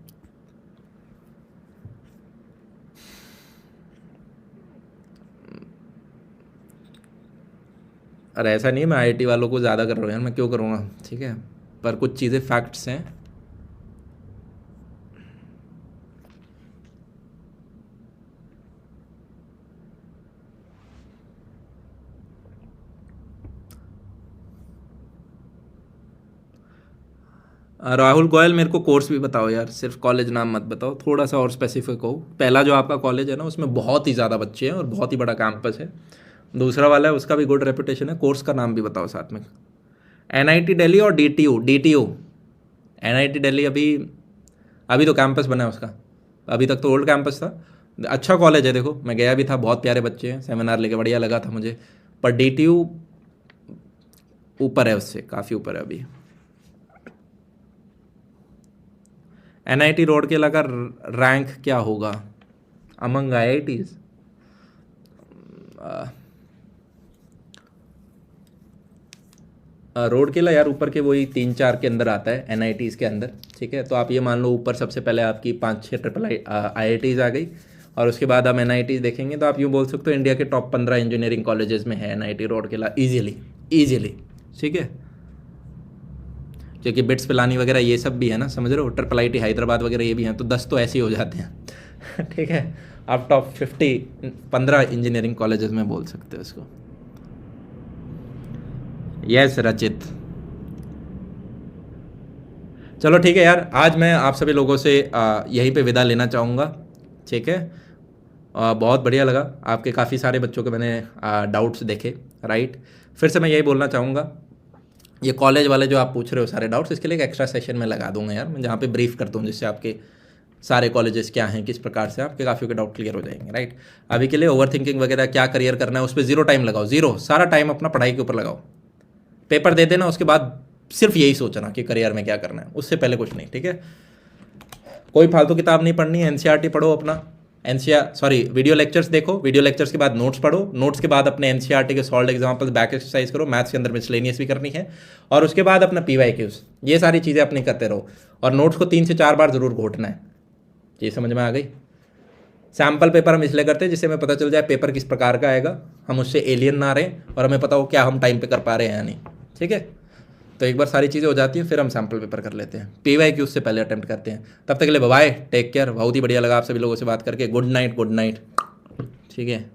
[SPEAKER 1] और ऐसा नहीं है मैं आईआईटी वालों को ज़्यादा कर रहा हूँ यार, मैं क्यों करूँगा, ठीक है। पर कुछ चीज़ें फैक्ट्स हैं। राहुल गोयल, मेरे को कोर्स भी बताओ यार, सिर्फ कॉलेज नाम मत बताओ, थोड़ा सा और स्पेसिफिक हो। पहला जो आपका कॉलेज है ना, उसमें बहुत ही ज़्यादा बच्चे हैं और बहुत ही बड़ा कैंपस है। दूसरा वाला है, उसका भी गुड रेपुटेशन है, कोर्स का नाम भी बताओ साथ में। एनआईटी दिल्ली और डीटीयू, डीटीयू एनआईटी दिल्ली अभी अभी तो कैंपस बना है उसका, अभी तक तो ओल्ड कैंपस था। अच्छा कॉलेज है, देखो मैं गया भी था, बहुत प्यारे बच्चे हैं, सेमिनार लेके बढ़िया लगा था मुझे। पर डीटीयू ऊपर है, उससे काफ़ी ऊपर है अभी। एनआईटी रोड के लगा रैंक क्या होगा, अमंग IITs, रोड किला यार ऊपर के वही 3-4 के अंदर आता है NITs के अंदर, ठीक है। तो आप ये मान लो ऊपर सबसे पहले आपकी 5-6 IITs आ गई, और उसके बाद हम NITs देखेंगे। तो आप यूँ बोल सकते हो इंडिया के टॉप 15 इंजीनियरिंग कॉलेजेस में है NIT रोड किला ईजिली, ठीक है। क्योंकि बिट्स पिलानी वगैरह ये सब भी है ना, समझ रहे हो, IIT हैदराबाद वगैरह ये भी हैं, तो 10 तो ऐसे ही हो जाते हैं ठीक है। आप टॉप 15 इंजीनियरिंग कॉलेजेस में बोल सकते हो इसको। यस रचित, चलो ठीक है यार, आज मैं आप सभी लोगों से यहीं पे विदा लेना चाहूँगा, ठीक है। बहुत बढ़िया लगा, आपके काफ़ी सारे बच्चों के मैंने डाउट्स देखे, राइट। फिर से मैं यही बोलना चाहूँगा, ये कॉलेज वाले जो आप पूछ रहे हो सारे डाउट्स, इसके लिए एक एक्स्ट्रा सेशन में लगा दूंगा यार मैं, जहाँ पे ब्रीफ करता हूँ, जिससे आपके सारे कॉलेजेस क्या हैं, किस प्रकार से आपके काफ़ी के डाउट क्लियर हो जाएंगे, राइट। अभी के लिए ओवर थिंकिंग वगैरह क्या करियर करना है उस पर जीरो टाइम लगाओ, जीरो, सारा टाइम अपना पढ़ाई के ऊपर लगाओ, पेपर दे देना, उसके बाद सिर्फ यही सोचना कि करियर में क्या करना है, उससे पहले कुछ नहीं, ठीक है। कोई फालतू किताब नहीं पढ़नी है, NCERT पढ़ो अपना, वीडियो लेक्चर्स देखो, वीडियो लेक्चर्स के बाद नोट्स पढ़ो, नोट्स के बाद अपने NCERT के सॉल्व एग्जाम्पल्स बैक एक्सरसाइज करो, मैथ्स के अंदर मिसलेनियस भी करनी है, और उसके बाद अपना PYQs, ये सारी चीज़ें अपनी करते रहो, और नोट्स को 3 से 4 बार जरूर घोटना है। ये समझ में आ गई। सैम्पल पेपर हम इसलिए करते हैं जिससे हमें पता चल जाए पेपर किस प्रकार का आएगा, हम उससे एलियन ना रहें, और हमें पता हो क्या हम टाइम पे कर पा रहे हैं या नहीं, ठीक है। तो एक बार सारी चीज़ें हो जाती हैं, फिर हम सैम्पल पेपर कर लेते हैं, PYQs से पहले अटेम्प्ट करते हैं। तब तक के लिए बाय, टेक केयर, बहुत ही बढ़िया लगा आप सभी लोगों से बात करके, गुड नाइट, ठीक है।